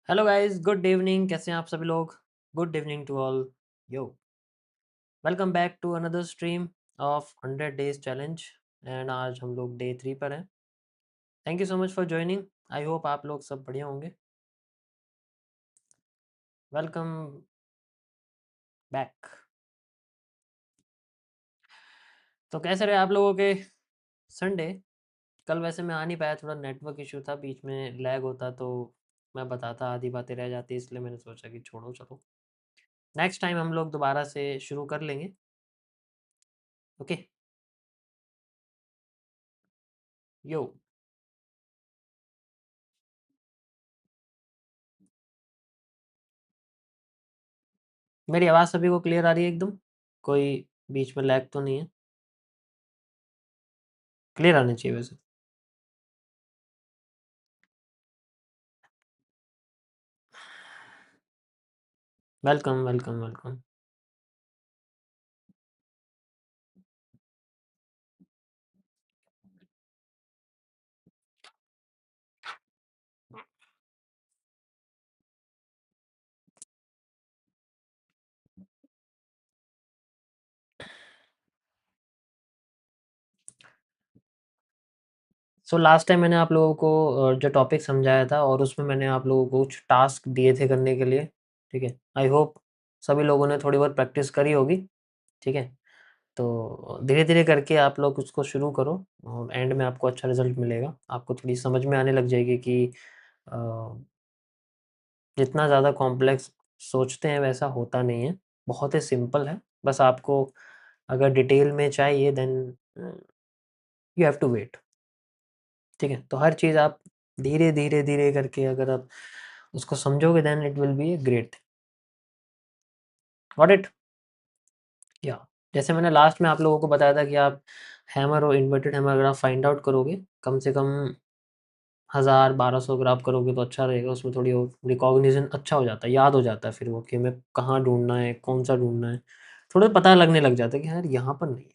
Hello guys, good evening. कैसे हैं आप सभी लोग? Good evening to all. Yo, welcome back to another stream of 100 days challenge. And आज हम लोग डे 3 पर हैं। Thank you so much for joining. I hope आप लोग सब बढ़िया होंगे। Welcome back. तो कैसे रहे आप लोगों के संडे? कल वैसे मैं आ नहीं पाया, थोड़ा नेटवर्क इशू था, बीच में लैग होता तो मैं बताता, आधी बातें रह जाती, इसलिए मैंने सोचा कि छोड़ो, चलो नेक्स्ट टाइम हम लोग दोबारा से शुरू कर लेंगे। ओके। यो, मेरी आवाज़ सभी को क्लियर आ रही है एकदम? कोई बीच में लैग तो नहीं है? क्लियर आनी चाहिए वैसे। Welcome, welcome, welcome. So last time मैंने आप लोगों को जो टॉपिक समझाया था और उसमें मैंने आप लोगों को कुछ टास्क दिए थे करने के लिए। ठीक है, आई होप सभी लोगों ने थोड़ी बहुत प्रैक्टिस करी होगी। ठीक है, तो धीरे-धीरे करके आप लोग उसको शुरू करो और एंड में आपको अच्छा रिज़ल्ट मिलेगा। आपको थोड़ी समझ में आने लग जाएगी कि अ, जितना ज़्यादा कॉम्प्लेक्स सोचते हैं वैसा होता नहीं है, बहुत ही सिंपल है। बस आपको अगर डिटेल में चाहिए then you have to wait. ठीक है, तो हर चीज़ आप धीरे, धीरे, धीरे करके अगर आप उसको समझोगे then it will be a great thing. Got it? या जैसे मैंने लास्ट में आप लोगों को बताया था कि आप हैमर और इन्वर्टेड हैमर अगर आप फाइंड आउट करोगे, कम से कम 1000 1200 अगर आप करोगे तो अच्छा रहेगा। उसमें थोड़ी और रिकॉग्निशन अच्छा हो जाता है, याद हो जाता है फिर वो कि हमें कहाँ ढूँढना है, कौन-सा ढूँढना है। थोड़ा पता लगने लग जाता है कि यार यहाँ पर नहीं है।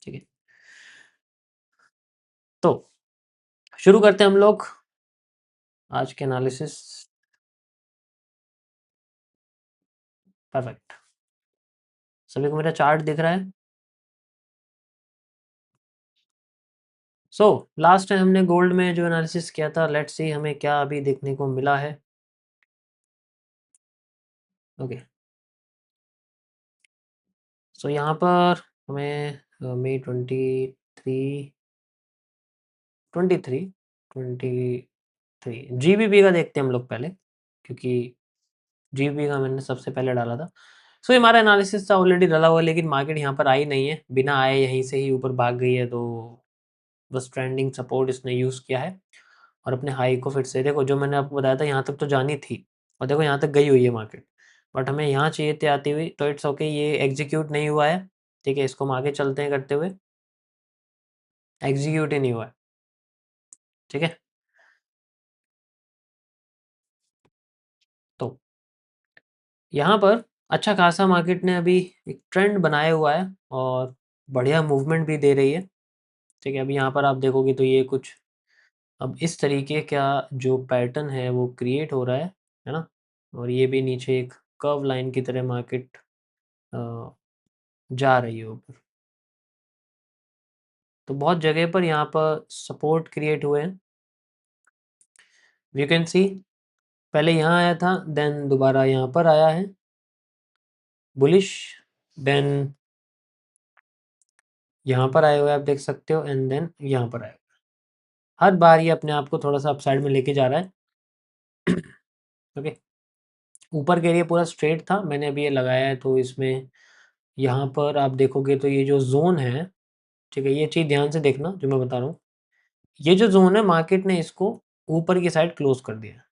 ठीक है, तो शुरू करते हैं हम लोग आज के एनालिसिस। परफेक्ट। सभी को मेरा चार्ट दिख रहा है? सो लास्ट टाइम हमने गोल्ड में जो एनालिसिस किया था, लेट्स सी हमें क्या अभी देखने को मिला है। ओके, सो यहाँ पर हमें मई 23 23 23 जीबीपी का देखते हैं हम लोग पहले, क्योंकि जीबीपी का मैंने सबसे पहले डाला था। सो ये हमारा एनालिसिस था ऑलरेडी डला हुआ, लेकिन मार्केट यहाँ पर आई नहीं है, बिना आए यहीं से ही ऊपर भाग गई है। तो बस ट्रेंडिंग सपोर्ट इसने यूज़ किया है और अपने हाई को फिर से देखो, जो मैंने आपको बताया था यहाँ तक तो जानी थी और देखो यहाँ तक गई हुई है मार्केट, बट हमें यहाँ चाहिए थी आती हुई, तो इट्स ओके, ये एग्जीक्यूट नहीं हुआ है। ठीक है, इसको हम आगे चलते हैं करते हुए, एग्जीक्यूट ही नहीं हुआ है। ठीक है, तो यहाँ पर अच्छा खासा मार्केट ने अभी एक ट्रेंड बनाया हुआ है और बढ़िया मूवमेंट भी दे रही है। ठीक है, अभी यहाँ पर आप देखोगे तो ये कुछ अब इस तरीके का जो पैटर्न है वो क्रिएट हो रहा है ना? और ये भी नीचे एक कर्व लाइन की तरह मार्केट अ, जा रही है ऊपर। तो बहुत जगह पर यहाँ पर सपोर्ट क्रिएट हुए हैं। यू कैन सी, पहले यहाँ आया था, देन दोबारा यहाँ पर आया है बुलिश, देन यहाँ पर आए हुए आप देख सकते हो, एंड देन यहाँ पर आए। हर बार ये अपने आप को थोड़ा-सा अपसाइड में लेके जा रहा है। ओके, ऊपर के एरिया पूरा स्ट्रेट था, मैंने अभी ये लगाया है तो इसमें यहाँ पर आप देखोगे तो ये जो ज़ोन है, ठीक है, ये चीज़ ध्यान से देखना जो मैं बता रहा हूँ। ये जो ज़ोन है मार्केट ने इसको ऊपर की साइड क्लोज़ कर दिया है,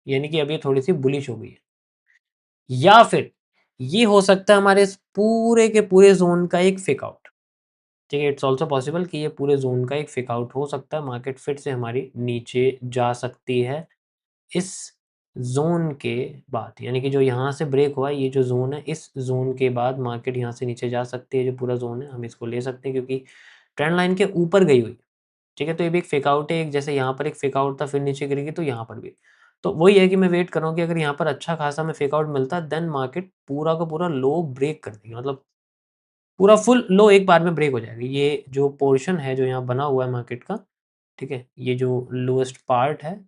यानी कि अब ये थोड़ी-सी बुलिश हो गई है। या फिर ये हो सकता है हमारे इस पूरे के पूरे ज़ोन का एक फेक आउट। ठीक है, इट्स ऑल्सो पॉसिबल कि ये पूरे ज़ोन का एक फेक आउट हो सकता है, मार्केट फिर से हमारी नीचे जा सकती है इस ज़ोन के बाद, यानी कि जो यहाँ से ब्रेक हुआ है, ये जो ज़ोन है, इस ज़ोन के बाद मार्केट यहाँ से नीचे जा सकती है। जो पूरा ज़ोन है हम इसको ले सकते हैं क्योंकि ट्रेंड लाइन के ऊपर गई हुई है। ठीक है? तो ये भी एक फेक आउट है, एक जैसे यहाँ पर एक फेक आउट था फिर नीचे गिर गई तो यहाँ पर भी। तो वही है कि मैं वेट कर रहा हूँ कि अगर यहाँ पर अच्छा खासा हमें फेक आउट मिलता है देन मार्केट पूरा का पूरा लो ब्रेक कर देगी, मतलब पूरा फुल लो एक बार में ब्रेक हो जाएगा। ये जो पोर्शन है जो यहाँ बना हुआ है मार्केट का, ठीक है? ये जो लोएस्ट पार्ट है,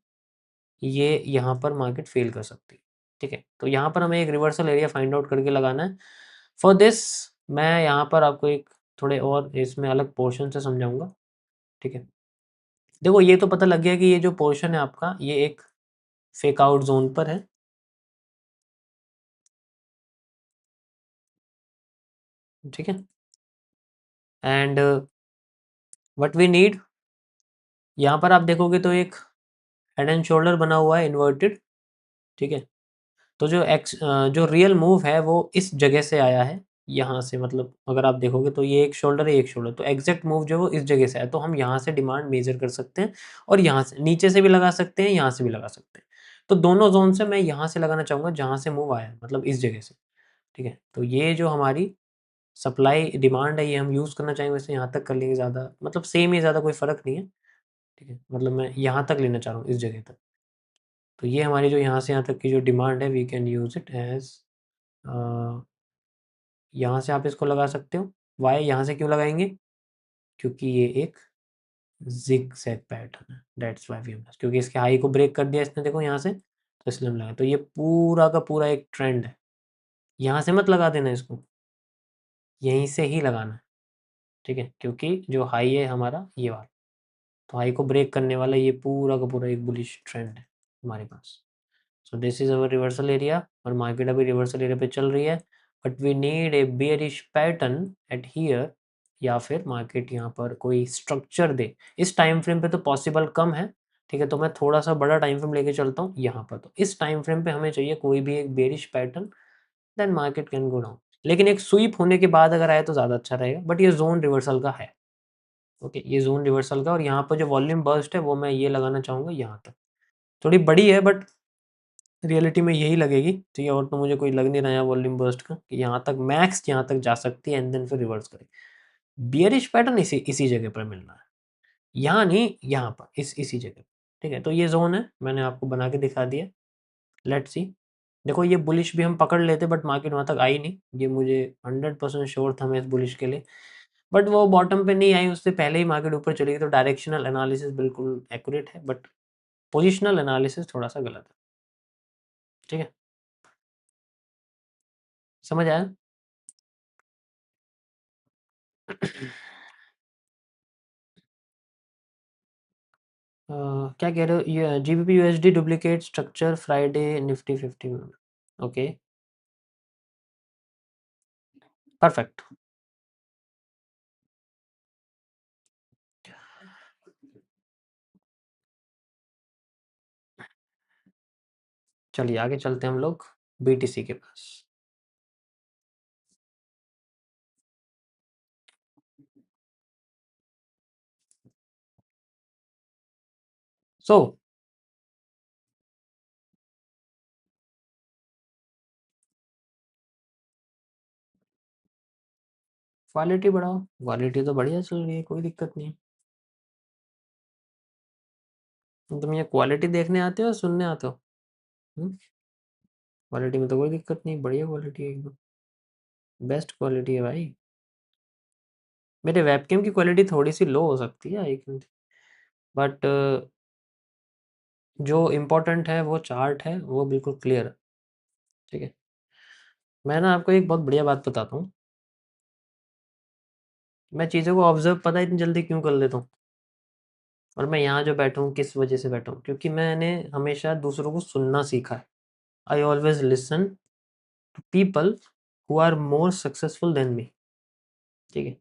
ये यहाँ पर मार्केट फ़ेल कर सकती है, ठीक है? तो यहाँ पर हमें एक रिवर्सल एरिया फाइंड आउट करके लगाना है। फॉर दिस मैं यहाँ पर आपको एक थोड़े और इसमें अलग पोर्शन से समझाऊँगा, ठीक है? देखो ये तो पता लग गया कि ये जो पोर्शन है आपका, ये एक फेक आउट ज़ोन पर है, ठीक है? एंड व्हाट वी नीड, यहाँ पर आप देखोगे तो एक हेड एंड शोल्डर बना हुआ है इन्वर्टेड, ठीक है? तो जो रियल मूव है वो इस जगह से आया है, यहाँ से, मतलब अगर आप देखोगे तो ये एक शोल्डर है, एक शोल्डर, तो एग्ज़ैक्ट मूव जो है वो इस जगह से आया, तो हम यहाँ से डिमांड मेज़र कर सकते हैं और यहाँ से नीचे से भी लगा सकते हैं, यहाँ से भी लगा सकते हैं। तो दोनों ज़ोन से मैं यहाँ से लगाना चाहूँगा जहाँ से मूव आया है, मतलब इस जगह से, ठीक है? तो ये जो हमारी सप्लाई डिमांड है ये हम यूज़ करना चाहेंगे, वैसे यहाँ तक कर लेंगे, ज़्यादा मतलब सेम ही, ज़्यादा कोई फ़र्क नहीं है, ठीक है? मतलब मैं यहाँ तक लेना चाह रहा हूँ, इस जगह तक। तो ये हमारी जो यहाँ से यहाँ तक की जो डिमांड है we can use it as a, यहाँ से आप इसको लगा सकते हो। वाई यहाँ से क्यों लगाएँगे? क्योंकि ये एक ज़िगज़ैग पैटर्न है, दैट्स व्हाई वी हैव, क्योंकि इसके हाई को ब्रेक कर दिया इसने देखो यहाँ से, तो इसलिए हम लगाए। तो ये पूरा का पूरा एक ट्रेंड है। यहाँ से मत लगा देना इसको, यहीं से ही लगाना है, ठीक है? क्योंकि जो हाई है हमारा ये वाला, तो हाई को ब्रेक करने वाला ये पूरा का पूरा एक बुलिश ट्रेंड है हमारे पास। So this is our reversal area और मार्केट अभी रिवर्सल एरिया पे चल रही है, but we need a bearish pattern at here, या फिर मार्केट यहाँ पर कोई स्ट्रक्चर दे। इस टाइम फ्रेम पे तो पॉसिबल कम है, ठीक है? तो मैं थोड़ा-सा बड़ा टाइम फ्रेम लेके चलता हूँ यहाँ पर, तो इस टाइम फ्रेम पे हमें चाहिए कोई भी एक bearish pattern, then market can go down. लेकिन एक स्वीप होने के बाद अगर आए तो ज़्यादा अच्छा रहेगा, बट ये ज़ोन रिवर्सल का है, ओके? ये ज़ोन रिवर्सल का, और यहाँ पर जो वॉल्यूम बर्स्ट है वो मैं ये लगाना चाहूँगा यहाँ तक। थोड़ी बड़ी है बट रियलिटी में यही लगेगी, ठीक है? और तो मुझे कोई लग नहीं रहा है वॉल्यूम बर्स्ट का कि यहाँ तक मैक्स यहाँ तक जा सकती है एंड देन फिर रिवर्स करे। बियरिश पैटर्न इसी इसी जगह पर मिलना है। यहाँ नहीं, यहाँ पर इसी जगह, ठीक है? तो ये ज़ोन है, मैंने आपको बना के दिखा दिया। Let's see. देखो ये बुलिश भी हम पकड़ लेते बट मार्केट वहाँ तक आई नहीं। ये मुझे 100% श्योर था मैं इस बुलिश के लिए। बट वो बॉटम पे नहीं आई, उससे पहले ही मार्केट ऊपर चली गई, तो डायरेक्शनल एनालिसिस बिल्कुल एक्यूरेट है बट पोज़िशनल एनालिसिस थोड़ा-सा गलत है। ठीक है? समझ आया? अ, क्या कह रहे हो? ये GBP USD duplicate structure Friday Nifty 50 में। Okay, perfect. चलिए आगे चलते हैं हम लोग बीटीसी के पास। सो क्वालिटी बढ़ाओ, क्वालिटी तो बढ़िया चल रही है, कोई दिक्कत नहीं है। तुम ये क्वालिटी देखने आते हो या सुनने आते हो? हुँ? क्वालिटी में तो कोई दिक्कत नहीं, बढ़िया क्वालिटी है एकदम, बेस्ट क्वालिटी है भाई। मेरे वेबकैम की क्वालिटी थोड़ी-सी लो हो सकती है आई थिंक, बट जो इम्पोर्टेंट है वो चार्ट है, वो बिल्कुल क्लियर है, ठीक है? मैं ना आपको एक बहुत बढ़िया बात बताता हूँ। मैं चीज़ों को ऑब्ज़र्व पता है इतनी जल्दी क्यों कर लेता हूँ? और मैं यहाँ जो बैठा हूँ किस वजह से बैठा हूँ? क्योंकि मैंने हमेशा दूसरों को सुनना सीखा है। I always listen to people who are more successful than me, ठीक है?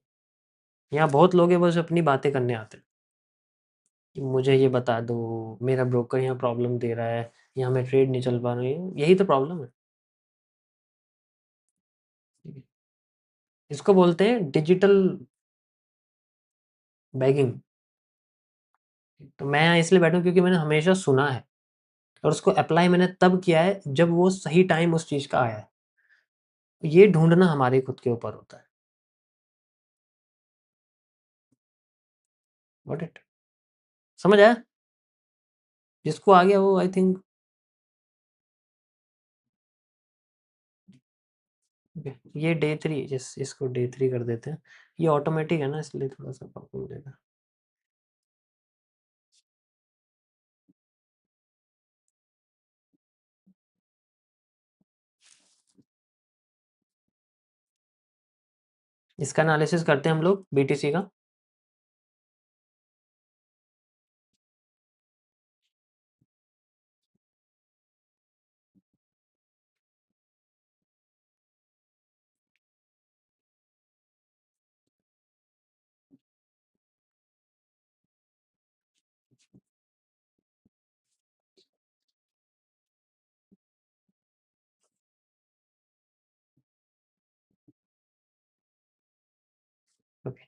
यहाँ बहुत लोग हैं बस अपनी बातें करने आते हैं, कि मुझे ये बता दो, मेरा ब्रोकर यहाँ प्रॉब्लम दे रहा है, यहाँ मैं ट्रेड नहीं चल पा रही हूँ, यही तो प्रॉब्लम है, ठीक है? इसको बोलते हैं डिजिटल बेगिंग। तो मैं यहाँ इसलिए बैठा हूँ क्योंकि मैंने हमेशा सुना है और उसको अप्लाई मैंने तब किया है जब वो सही टाइम उस चीज़ का आया है। ये ढूँढना हमारे खुद के ऊपर होता है। Got it? समझ आया? जिसको आ गया वो आई थिंक ओके, ये डे 3 इसको डे 3 कर देते हैं। ये ऑटोमेटिक है ना इसलिए थोड़ा-सा प्रॉब्लम देगा। इसका एनालिसिस करते हैं हम लोग बीटीसी का। Okay,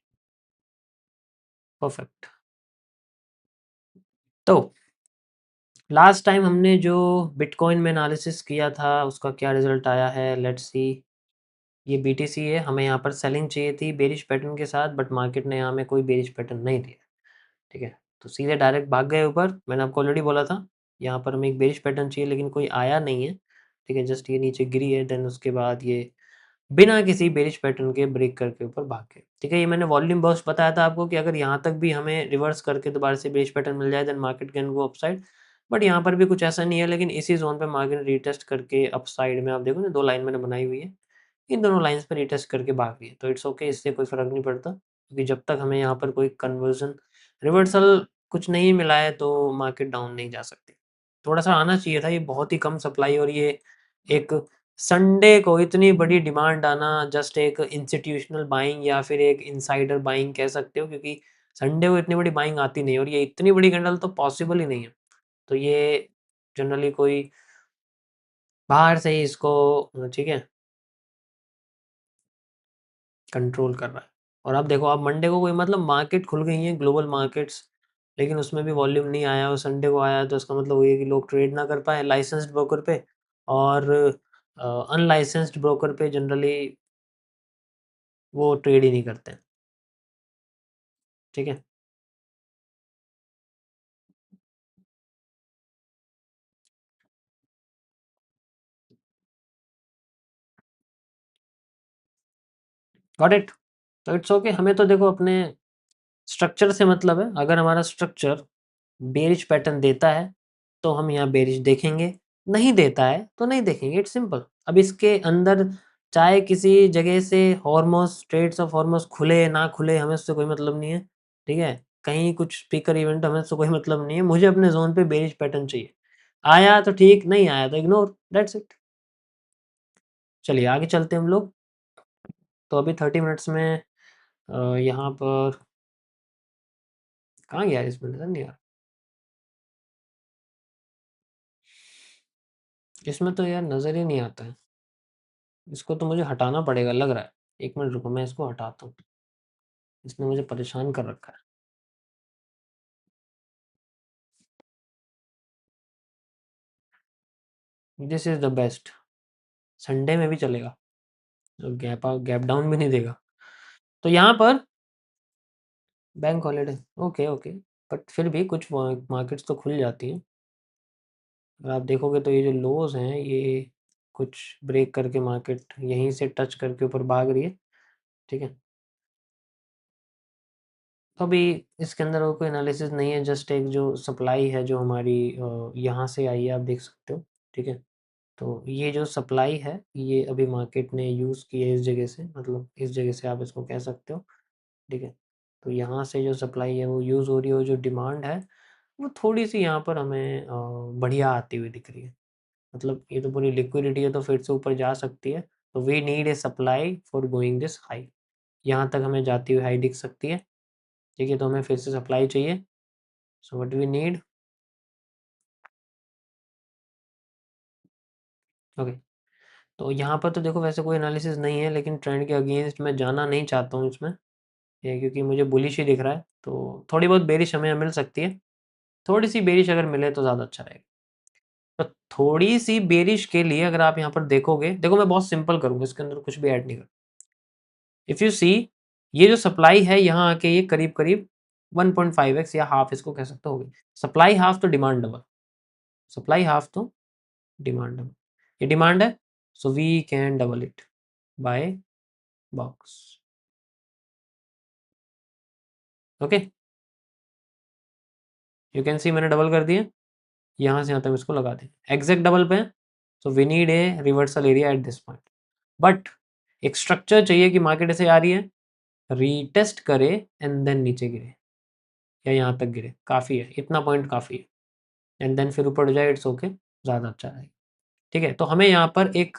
perfect. तो लास्ट टाइम हमने जो बिटकॉइन में एनालिसिस किया था उसका क्या रिजल्ट आया है, लेट्स सी। ये बीटीसी है, हमें यहाँ पर सेलिंग चाहिए थी बेरिश पैटर्न के साथ, बट मार्केट ने यहाँ में कोई बेरिश पैटर्न नहीं दिया। ठीक है, तो सीधे डायरेक्ट भाग गए ऊपर। मैंने आपको ऑलरेडी बोला था यहाँ पर हमें एक बेरिश पैटर्न चाहिए लेकिन कोई आया नहीं है। ठीक है, जस्ट ये नीचे गिरी है, देन उसके बाद ये बिना किसी बेरिश पैटर्न के ब्रेक करके ऊपर भाग गए। ठीक है, ये मैंने वॉल्यूम बर्स्ट बताया था आपको कि अगर यहाँ तक भी हमें रिवर्स करके दोबारा से बेरिश पैटर्न मिल जाए then market can go upside. But यहाँ पर भी कुछ ऐसा नहीं है, लेकिन इसी जोन पे मार्केट रीटेस्ट करके अपसाइड में आप देखो ना, 2 लाइन मैंने बनाई हुई है, इन दोनों लाइन्स पे रीटेस्ट करके भाग रही है, तो इट्स ओके, इससे कोई फ़र्क नहीं पड़ता, क्योंकि जब तक हमें यहाँ पर कोई कन्वर्जन रिवर्सल कुछ नहीं मिला है तो मार्केट डाउन नहीं जा सकती। थोड़ा-सा आना चाहिए था, ये बहुत ही कम सप्लाई और ये एक संडे को इतनी बड़ी डिमांड आना जस्ट एक इंस्टीट्यूशनल बाइंग या फिर एक इनसाइडर बाइंग कह सकते हो, क्योंकि संडे को इतनी बड़ी बाइंग आती नहीं है और ये इतनी बड़ी कैंडल तो पॉसिबल ही नहीं है। तो ये जनरली कोई बाहर से ही इसको ठीक है, कंट्रोल कर रहा है। और अब देखो, अब मंडे को कोई मतलब मार्केट खुल गई है ग्लोबल मार्केट्स, लेकिन उसमें भी वॉल्यूम नहीं आया और संडे को आया, तो इसका मतलब वही है कि लोग ट्रेड ना कर पाए लाइसेंस्ड ब्रोकर पे, और अनलाइसेंस्ड ब्रोकर पे जनरली वो ट्रेड ही नहीं करते हैं। ठीक है, गॉट इट। तो इट्स ओके, हमें तो देखो अपने स्ट्रक्चर से मतलब है। अगर हमारा स्ट्रक्चर बेरिश पैटर्न देता है तो हम यहाँ बेरिश देखेंगे, नहीं देता है तो नहीं देखेंगे, इट्स सिंपल। अब इसके अंदर चाहे किसी जगह से हॉर्मोस, स्ट्रेट्स ऑफ हॉर्मोस खुले ना खुले, हमें उससे कोई मतलब नहीं है। ठीक है, कहीं कुछ स्पीकर इवेंट, हमें उससे कोई मतलब नहीं है, मुझे अपने जोन पे बेरिश पैटर्न चाहिए। आया तो ठीक, नहीं आया तो इग्नोर, दैट्स इट। चलिए आगे चलते हैं हम लोग। तो अभी 30 मिनट्स में यहाँ पर कहाँ गया इसमें, नजर नहीं आ रहा। इसमें तो यार नज़र ही नहीं आता है। इसको तो मुझे हटाना पड़ेगा लग रहा है। 1 मिनट रुको, मैं इसको हटाता हूँ। इसने मुझे परेशान कर रखा है। This is the best. Sunday में भी चलेगा, तो गैप डाउन भी नहीं देगा। तो यहाँ पर bank holiday, okay, okay, but फिर भी कुछ मार्केट्स तो खुल जाती हैं। अगर आप देखोगे तो ये जो लोज़ हैं, ये कुछ ब्रेक करके मार्केट यहीं से टच करके ऊपर भाग रही है। ठीक है, तो अभी इसके अंदर और कोई एनालिसिस नहीं है, जस्ट एक जो सप्लाई है जो हमारी यहाँ से आई है, आप देख सकते हो। ठीक है, तो ये जो सप्लाई है ये अभी मार्केट ने यूज़ की है इस जगह से, मतलब इस जगह से आप इसको कह सकते हो। ठीक है, तो यहाँ से जो सप्लाई है वो यूज़ हो रही है, और जो डिमांड है वो थोड़ी-सी यहाँ पर हमें बढ़िया आती हुई दिख रही है। मतलब ये तो पूरी लिक्विडिटी है, तो फिर से ऊपर जा सकती है। तो we need a supply for going this high. यहाँ तक हमें जाती हुई हाई दिख सकती है। ठीक है, तो हमें फिर से सप्लाई चाहिए। So what we need, okay. तो यहाँ पर तो देखो वैसे कोई एनालिसिस नहीं है, लेकिन ट्रेंड के अगेंस्ट मैं जाना नहीं चाहता हूँ इसमें, ये क्योंकि मुझे बुलिश ही दिख रहा है। तो थोड़ी बहुत बेरिश हमें मिल सकती है। थोड़ी-सी बेरिश अगर मिले तो ज़्यादा अच्छा रहेगा। तो थोड़ी-सी बेरिश के लिए अगर आप यहाँ पर देखोगे, देखो मैं बहुत सिंपल करूँगा, इसके अंदर कुछ भी ऐड नहीं करूँगा। इफ यू सी, ये जो सप्लाई है यहाँ आके ये करीब-करीब 1.5x या हाफ इसको कह सकते हो। सप्लाई हाफ तो डिमांड डबल, सप्लाई हाफ तो डिमांड डबल। ये डिमांड है, so we can double it by box. Okay, you can see मैंने डबल कर दिया, यहाँ से यहाँ तक इसको लगा दें, एग्जैक्ट डबल पे। So we need a reversal area at this point, but एक स्ट्रक्चर चाहिए कि मार्केट ऐसे आ रही है, रीटेस्ट करे एंड देन नीचे गिरे या यहाँ तक गिरे, काफ़ी है, इतना पॉइंट काफ़ी है, एंड देन फिर ऊपर जाए, इट्स ओके, ज़्यादा अच्छा है। ठीक है, तो हमें यहाँ पर एक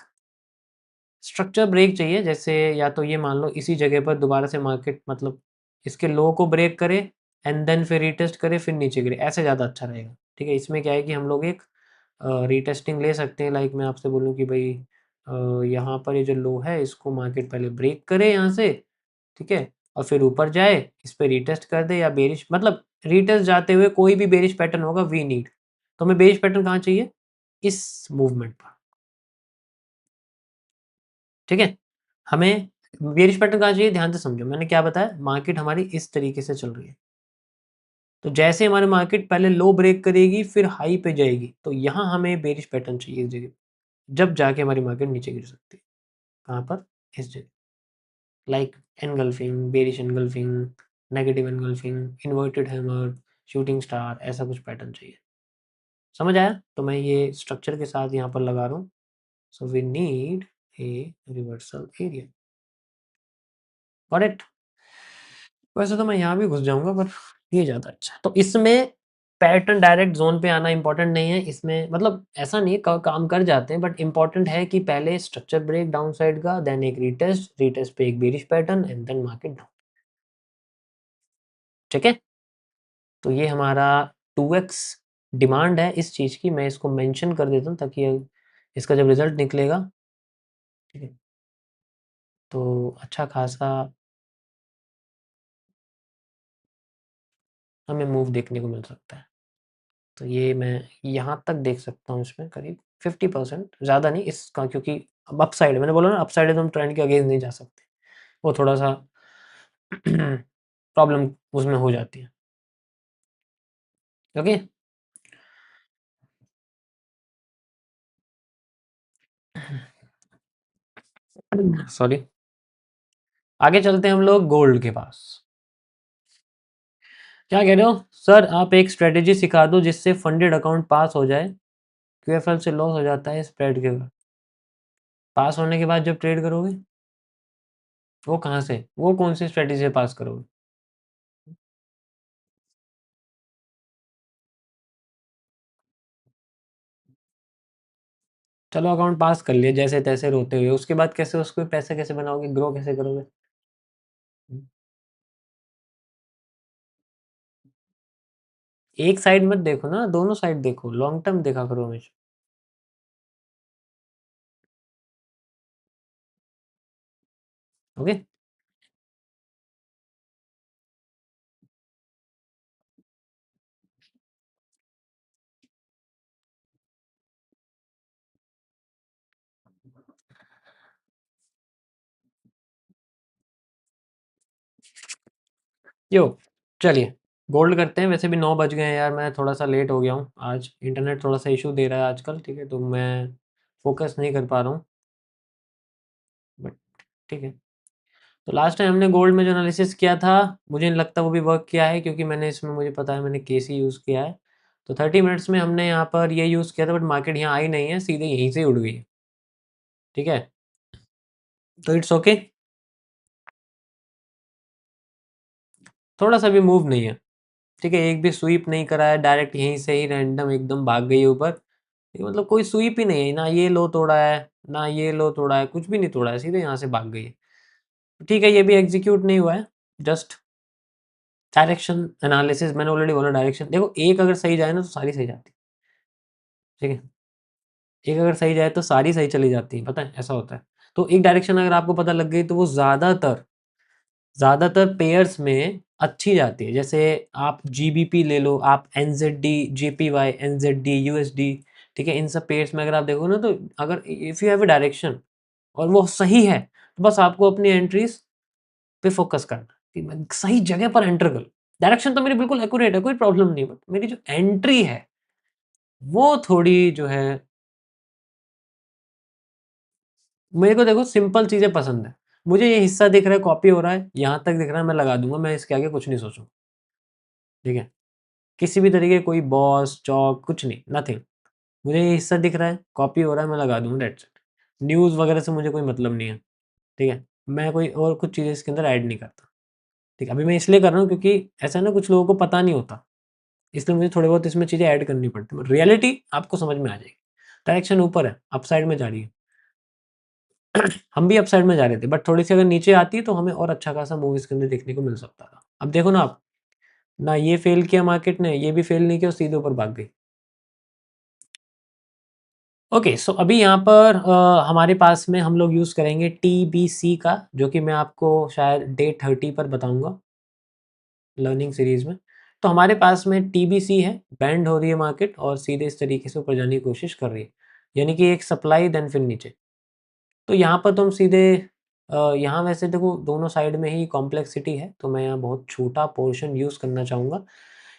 स्ट्रक्चर ब्रेक चाहिए, जैसे या तो ये मान लो इसी जगह पर दोबारा से मार्केट मतलब इसके लो को ब्रेक करे एंड देन फिर रीटेस्ट करे फिर नीचे गिरे, ऐसे ज़्यादा अच्छा रहेगा। ठीक है, इसमें क्या है कि हम लोग एक रीटेस्टिंग ले सकते हैं, लाइक मैं आपसे बोलूँ कि भाई यहाँ पर ये जो लो है इसको मार्केट पहले ब्रेक करे यहाँ से, ठीक है, और फिर ऊपर जाए, इस पे रीटेस्ट कर दे, या बेरिश मतलब रीटेस्ट जाते हुए कोई भी बेरिश पैटर्न होगा वी नीड। तो हमें बेरिश पैटर्न कहाँ चाहिए, इस मूवमेंट पर। ठीक है, हमें बेरिश पैटर्न कहाँ चाहिए, ध्यान से समझो मैंने क्या बताया, मार्केट हमारी इस तरीके से चल रही है, तो जैसे हमारी मार्केट पहले लो ब्रेक करेगी फिर हाई पे जाएगी, तो यहाँ हमें बेरिश पैटर्न चाहिए इस जगह, जब जाके हमारी मार्केट नीचे गिर सकती है। कहाँ पर, इस जगह, like engulfing, bearish engulfing, negative engulfing, inverted hammer, shooting star, ऐसा कुछ पैटर्न चाहिए। समझ आया, तो मैं ये स्ट्रक्चर के साथ यहाँ पर लगा रहा हूँ। So we need a reversal area, got it. वैसे तो मैं यहाँ भी घुस जाऊंगा, पर ये ज़्यादा अच्छा है। तो इसमें पैटर्न डायरेक्ट जोन पे आना इंपॉर्टेंट नहीं है, इसमें मतलब ऐसा नहीं है, काम कर जाते हैं, बट इंपॉर्टेंट है कि पहले स्ट्रक्चर ब्रेक डाउन साइड का, देन एक रीटेस्ट, रीटेस्ट पे एक bearish pattern and then market down. ठीक है, तो ये हमारा 2x डिमांड है इस चीज़ की, मैं इसको मेंशन कर देता हूँ ताकि इसका जब रिजल्ट निकलेगा, ठीक है, तो अच्छा खासा हमें मूव देखने को मिल सकता है। तो ये मैं यहाँ तक देख सकता हूँ, इसमें करीब 50%, ज़्यादा नहीं इसका, क्योंकि अब अप साइड, मैंने बोला ना अप साइड है तो हम ट्रेंड के अगेंस्ट नहीं जा सकते, वो थोड़ा सा प्रॉब्लम उसमें हो जाती है। ओके, सॉरी, आगे चलते हैं हम लोग गोल्ड के पास। क्या कह रहे हो सर, आप एक स्ट्रेटेजी सिखा दो जिससे फंडेड अकाउंट पास हो जाए, क्यूएफएल से लॉस हो जाता है स्प्रेड के बाद, पास होने के बाद जब ट्रेड करोगे, वो कहाँ से, वो कौन सी स्ट्रेटेजी से पास करोगे? चलो अकाउंट पास कर लिया जैसे तैसे रोते हुए, उसके बाद कैसे उसको पैसे कैसे बनाओगे, ग्रो कैसे करोगे? एक साइड मत देखो ना, दोनों साइड देखो, लॉन्ग टर्म देखा करो हमेशा। ओके, यो चलिए गोल्ड करते हैं। वैसे भी 9 बज गए हैं यार, मैं थोड़ा सा लेट हो गया हूँ, आज इंटरनेट थोड़ा सा इशू दे रहा है आजकल, ठीक है, तो मैं फोकस नहीं कर पा रहा हूँ, बट ठीक है। तो लास्ट टाइम हमने गोल्ड में जो एनालिसिस किया था, मुझे नहीं लगता वो भी वर्क किया है, क्योंकि मैंने इसमें, मुझे पता है मैंने केसी यूज़ किया है, तो 30 मिनट्स में हमने यहाँ पर ये यूज़ किया था, बट मार्केट यहाँ आई नहीं है, सीधे यहीं से ही उड़ गई है। ठीक है, तो इट्स ओके, थोड़ा सा भी मूव नहीं है, ठीक है, एक भी स्वीप नहीं करा है, डायरेक्ट यहीं से ही रैंडम एकदम भाग गई है ऊपर, ये मतलब कोई स्वीप ही नहीं है ना, ये लो तोड़ा है ना ये लो तोड़ा है, कुछ भी नहीं तोड़ा है, सीधे यहाँ से भाग गई है। ठीक है, ये भी एग्जीक्यूट नहीं हुआ है, जस्ट डायरेक्शन एनालिसिस, मैंने ऑलरेडी बोला डायरेक्शन देखो, एक अगर सही जाए ना तो सारी सही जाती है। ठीक है, एक अगर सही जाए तो सारी सही चली जाती है, पता है ऐसा होता है। तो एक डायरेक्शन अगर आपको पता लग गई तो वो ज़्यादातर ज़्यादातर पेयर्स में अच्छी जाती है, जैसे आप जीबीपी ले लो, आप एनजेडी, जेपीवाई, एनजेडी, यूएसडी, ठीक है, इन सब पेयर्स में अगर आप देखो ना, तो अगर if you have a direction और वो सही है, तो बस आपको अपनी एंट्रीज पे फोकस करना कि मैं सही जगह पर एंटर करूँ। डायरेक्शन तो मेरी बिल्कुल एक्यूरेट है, कोई प्रॉब्लम नहीं, बट मेरी जो एंट्री है, वो थोड़ी जो है, मेरे को देखो सिंपल चीज़ें पसंद है। मुझे ये हिस्सा दिख रहा है, कॉपी हो रहा है, यहाँ तक दिख रहा है, मैं लगा दूँगा, मैं इसके आगे कुछ नहीं सोचूँगा, ठीक है? किसी भी तरीके कोई बॉस, चॉक, कुछ नहीं, नथिंग। मुझे ये हिस्सा दिख रहा है, कॉपी हो रहा है, मैं लगा दूँगा, दैट्स इट। न्यूज़ वगैरह से मुझे कोई मतलब नहीं है, ठीक है? मैं कोई और कुछ चीज़ें इसके अंदर ऐड नहीं करता, ठीक है? अभी मैं इसलिए कर रहा हूँ क्योंकि ऐसा है ना, कुछ लोगों को पता नहीं होता, इसलिए मुझे थोड़े बहुत इसमें चीज़ें ऐड करनी पड़ती हैं। रियलिटी आपको समझ में आ जाएगी। डायरेक्शन ऊपर है, अप साइड में जा रही है। हम भी अप साइड में जा रहे थे, बट थोड़ी-सी अगर नीचे आती तो हमें और अच्छा खासा मूव इसके अंदर देखने को मिल सकता था। अब देखो ना आप, ना ये फ़ेल किया मार्केट ने, ये भी फ़ेल नहीं किया और सीधे ऊपर भाग गई। ओके, सो अभी यहाँ पर हमारे पास में हम लोग यूज़ करेंगे टीबीसी का, जो कि मैं आपको शायद डे 30 पर बताऊँगा, लर्निंग सीरीज़ में। तो हमारे पास में टीबीसी है, बेंड हो रही है मार्केट और सीधे इस तरीके से ऊपर जाने की कोशिश कर रही है। यानी कि एक सप्लाई देन फिर नीचे। तो यहाँ पर तो हम सीधे यहाँ वैसे देखो दोनों साइड में ही कॉम्प्लेक्सिटी है, तो मैं यहाँ बहुत छोटा पोर्शन यूज़ करना चाहूँगा।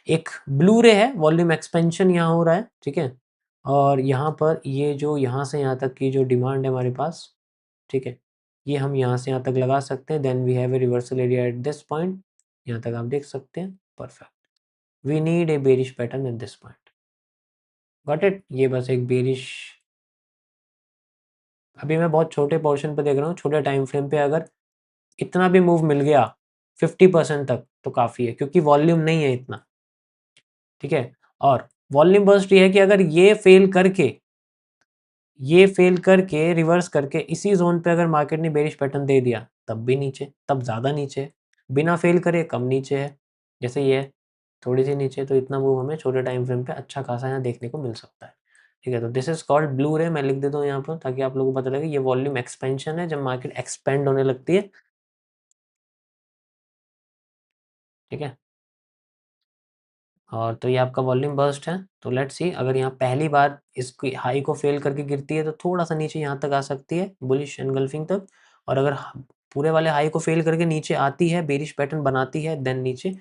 एक ब्लू रे है, वॉल्यूम एक्सपेंशन यहाँ हो रहा है, ठीक है? और यहाँ पर ये जो यहाँ से यहाँ तक की जो डिमांड है हमारे पास, ठीक है? ये हम यहाँ से यहाँ तक लगा सकते हैं, then we have a reversal area at this point, यहाँ तक आप देख सकते हैं, perfect. We need a bearish pattern at this point, got it? ये बस एक बेरिश, अभी मैं बहुत छोटे पोर्शन पे देख रहा हूँ, छोटे टाइम फ्रेम पे अगर इतना भी मूव मिल गया 50% तक तो काफ़ी है, क्योंकि वॉल्यूम नहीं है इतना, ठीक है? और वॉल्यूम बर्स्ट ये है कि अगर ये फेल करके रिवर्स करके इसी ज़ोन पे अगर मार्केट ने बेरिश पैटर्न दे दिया, तब भी नीचे, तब ज़्यादा नीचे है। बिना फेल करे कम नीचे है, जैसे ये है, थोड़ी-सी नीचे, तो इतना मूव हमें छोटे टाइम फ्रेम पे अच्छा खासा यहाँ देखने को मिल सकता है। ठीक है? तो दिस इज़ कॉल्ड ब्लू रे, मैं लिख देता हूँ यहाँ पर ताकि आप लोगों को पता लगे ये वॉल्यूम एक्सपेंशन है, जब मार्केट एक्सपेंड होने लगती है, ठीक है? और तो ये आपका वॉल्यूम बर्स्ट है, तो लेट्स सी अगर यहाँ पहली बार इसकी हाई को फ़ेल करके गिरती है तो थोड़ा-सा नीचे यहाँ तक आ सकती है, बुलिश एनगल्फिंग तक, और अगर पूरे वाले हाई को फ़ेल करके नीचे आती है, बेरिश पैटर्न बनाती है, देन नीचे।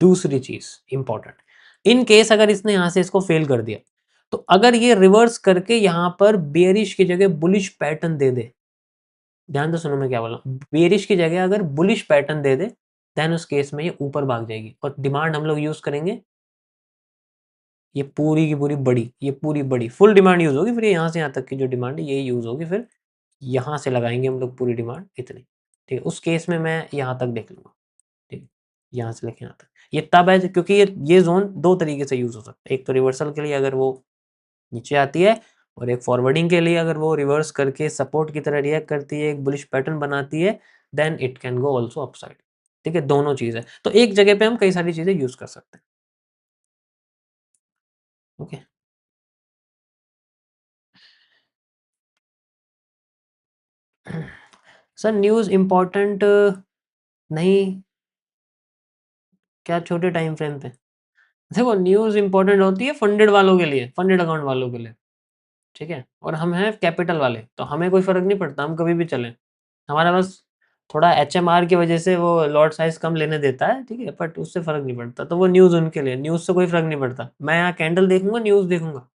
दूसरी चीज़ इम्पोर्टेंट, इन केस अगर इसने यहाँ से इसको फ़ेल कर दिया, तो अगर ये रिवर्स करके यहाँ पर बेरिश की जगह बुलिश पैटर्न दे दे, ध्यान से सुनो मैं क्या बोल रहा हूँ, बेरिश की जगह अगर बुलिश पैटर्न दे दे, देन उस केस में ये ऊपर भाग जाएगी और डिमांड हम लोग यूज़ करेंगे, ये पूरी की पूरी बड़ी, ये पूरी बड़ी फुल डिमांड यूज़ होगी, फिर ये यहाँ से यहाँ तक की जो डिमांड है, ये यूज़ होगी, फिर यहाँ से लगाएँगे हम लोग पूरी डिमांड इतनी, ठीक है? उस केस में मैं यहाँ तक देख लूँगा, ठीक है? यहाँ से लेके यहाँ तक। ये तब है क्योंकि ये ज़ोन 2 तरीके से यूज़ हो सकता है, एक तो रिवर्सल के लिए अगर वो नीचे आती है, और एक फॉरवर्डिंग के लिए अगर वो रिवर्स करके सपोर्ट की तरह रिएक्ट करती है, एक बुलिश पैटर्न बनाती है, then it can go also upside, ठीक है? दोनों चीज़ है। तो एक जगह पे हम कई सारी चीज़ें यूज़ कर सकते हैं, ओके? सर न्यूज़ इम्पोर्टेंट नहीं, क्या छोटे टाइम फ्रेम पे? देखो न्यूज़ इम्पोर्टेंट होती है फंडेड वालों के लिए, फंडेड अकाउंट वालों के लिए, ठीक है? और हम हैं कैपिटल वाले, तो हमें कोई फ़र्क नहीं पड़ता, हम कभी भी चलें। हमारा बस थोड़ा एचएमआर की वजह से वो लॉट साइज़ कम लेने देता है, ठीक है? बट उससे फ़र्क नहीं पड़ता, तो वो न्यूज़ उनके लिए, न्यूज़ से कोई फ़र्क नहीं पड़ता। मैं यहाँ कैंडल देखूँगा, न्यूज़ देखूँगा।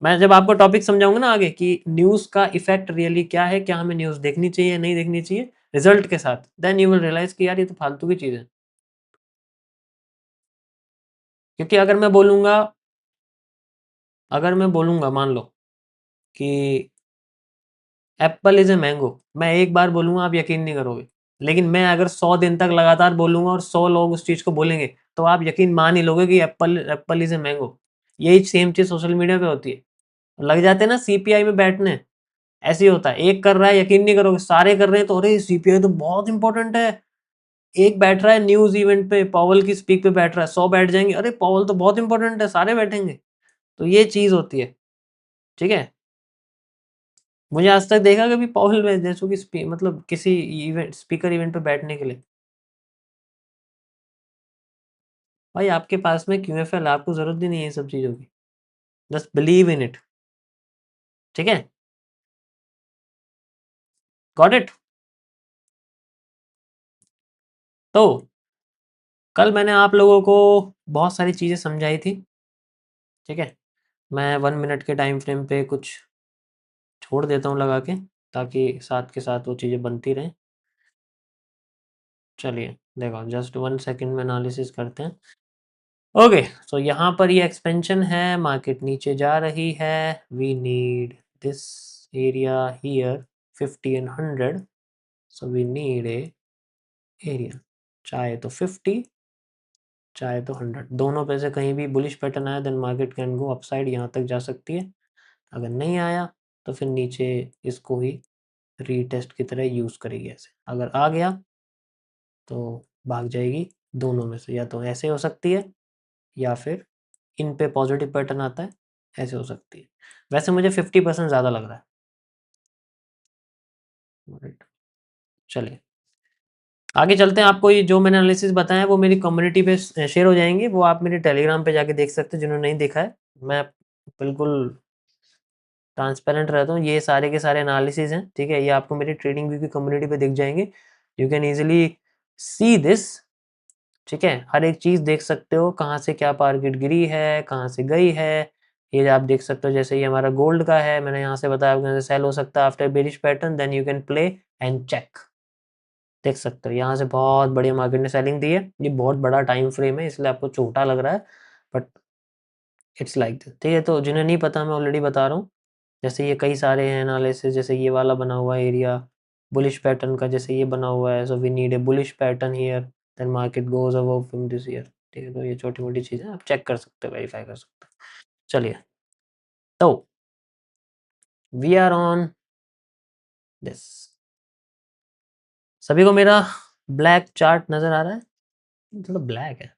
मैं जब आपको टॉपिक समझाऊँगा ना आगे कि न्यूज़ का इफ़ेक्ट रियली क्या है, क्या हमें न्यूज़ देखनी चाहिए, नहीं देखनी चाहिए, रिज़ल्ट के साथ, देन यू विल रियलाइज़ कि यार ये तो फालतू की चीज़ है। क्योंकि अगर मैं बोलूँगा मान लो कि एप्पल इज़ अ मैंगो, मैं एक बार बोलूँगा आप यकीन नहीं करोगे। लेकिन मैं अगर 100 दिन तक लगातार बोलूँगा और 100 लोग उस चीज़ को बोलेंगे, तो आप यकीन मान ही लोगे कि Apple Apple is a mango. यही सेम चीज़ सोशल मीडिया पे होती है। लग जाते हैं ना सीपीआई में बैठने, ऐसे ही होता है। एक कर रहा है, यकीन नहीं करोगे, सारे कर रहे हैं तो अरे सीपीआई तो बहुत इंपॉर्टेंट है। एक बैठ रहा है न्यूज़ इवेंट पे, पॉवेल की स्पीक पे बैठ रहा है, 100 बैठ जाएँगे, अरे पॉवेल तो बहुत इंपॉर्टेंट है, सारे बैठेंगे। तो ये चीज़ होती है, ठीक है? मुझे आज तक देखा कभी पॉवेल में जैसों की मतलब किसी इवेंट स्पीकर इवेंट पे बैठने के लिए। भाई आपके पास में क्यूएफएल, आपको ज़रूरत भी नहीं है ये सब चीज़ों की। जस्ट बिलीव इन इट, ठीक है? Got it? तो कल मैंने आप लोगों को बहुत सारी चीज़ें समझाई थी, ठीक है? मैं 1 मिनट के टाइम फ्रेम पे कुछ छोड़ देता हूँ लगा के, ताकि साथ के साथ वो चीज़ें बनती रहें। चलिए, देखो जस्ट 1 सेकंड में एनालिसिस करते हैं। ओके, सो यहाँ पर ये एक्सपेंशन है, मार्केट नीचे जा रही है, we need this area here 50 and 100, so we need a area, चाहे तो 50 चाहे तो 100, दोनों पे से कहीं भी बुलिश पैटर्न आया then market can go upside, यहाँ तक जा सकती है। अगर नहीं आया तो फिर नीचे इसको ही रीटेस्ट की तरह यूज़ करेगी ऐसे। अगर आ गया तो भाग जाएगी, दोनों में से या तो ऐसे हो सकती है या फिर इन पे पॉजिटिव पैटर्न आता है, ऐसे हो सकती है। वैसे मुझे 50% ज़्यादा लग रहा है। राइट, चलिए आगे चलते हैं। आपको ये जो मैंने एनालिसिस बताया है वो मेरी कम्युनिटी पे शेयर हो जाएंगे, वो आप मेरे टेलीग्राम पे जाके देख सकते हैं जिन्होंने नहीं देखा है। मैं बिल्कुल ट्रांसपेरेंट रहता हूँ, ये सारे के सारे एनालिसिस हैं, ठीक है? ये आपको मेरी ट्रेडिंग व्यू की कम्युनिटी पे दिख जाएंगे, you can easily see this, ठीक है? हर एक चीज़ देख सकते हो, कहाँ से क्या मार्केट गिरी है, कहाँ से गई है, ये आप देख सकते हो। जैसे ये हमारा गोल्ड का है, मैंने यहाँ से बताया आपको सेल हो सकता है after bearish pattern, then you can play and check, देख सकते हो यहाँ से बहुत बढ़िया मार्केट ने सेलिंग दी है। ये बहुत बड़ा टाइम फ्रेम है इसलिए आपको छोटा लग रहा है, बट इट्स लाइक दिस, ठीक है? तो जिन्हें नहीं पता मैं ऑलरेडी बता रहा हूँ। जैसे ये कई सारे हैं एनालिसिस, जैसे ये वाला बना हुआ है एरिया बुलिश पैटर्न का, जैसे ये बना हुआ है, so we need a bullish pattern here then market goes above from this year, ठीक है? तो ये छोटी मोटी चीज़ें आप चेक कर सकते हो, वेरीफाई कर सकते हो। चलिए, तो वी आर ऑन दिस। सभी को मेरा ब्लैक चार्ट नजर आ रहा है? थोड़ा ब्लैक है।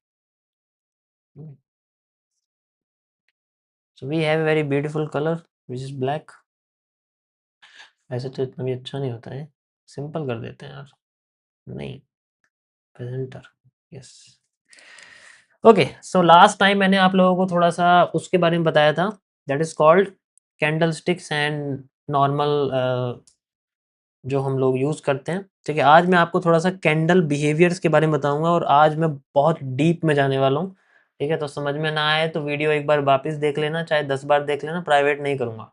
So we have a very beautiful color which is black। ऐसे तो इतना भी अच्छा नहीं होता है, सिंपल कर देते हैं यार। नहीं, presenter, yes. Okay, so last time मैंने आप लोगों को थोड़ा सा उसके बारे में बताया था, that is called candle sticks and normal जो हम लोग यूज़ करते हैं, ठीक है? आज मैं आपको थोड़ा सा कैंडल बिहेवियर्स के बारे में बताऊंगा और आज मैं बहुत डीप में जाने वाला हूँ, ठीक है? तो समझ में ना आए तो वीडियो एक बार वापस देख लेना, चाहे 10 बार देख लेना, प्राइवेट नहीं करूँगा,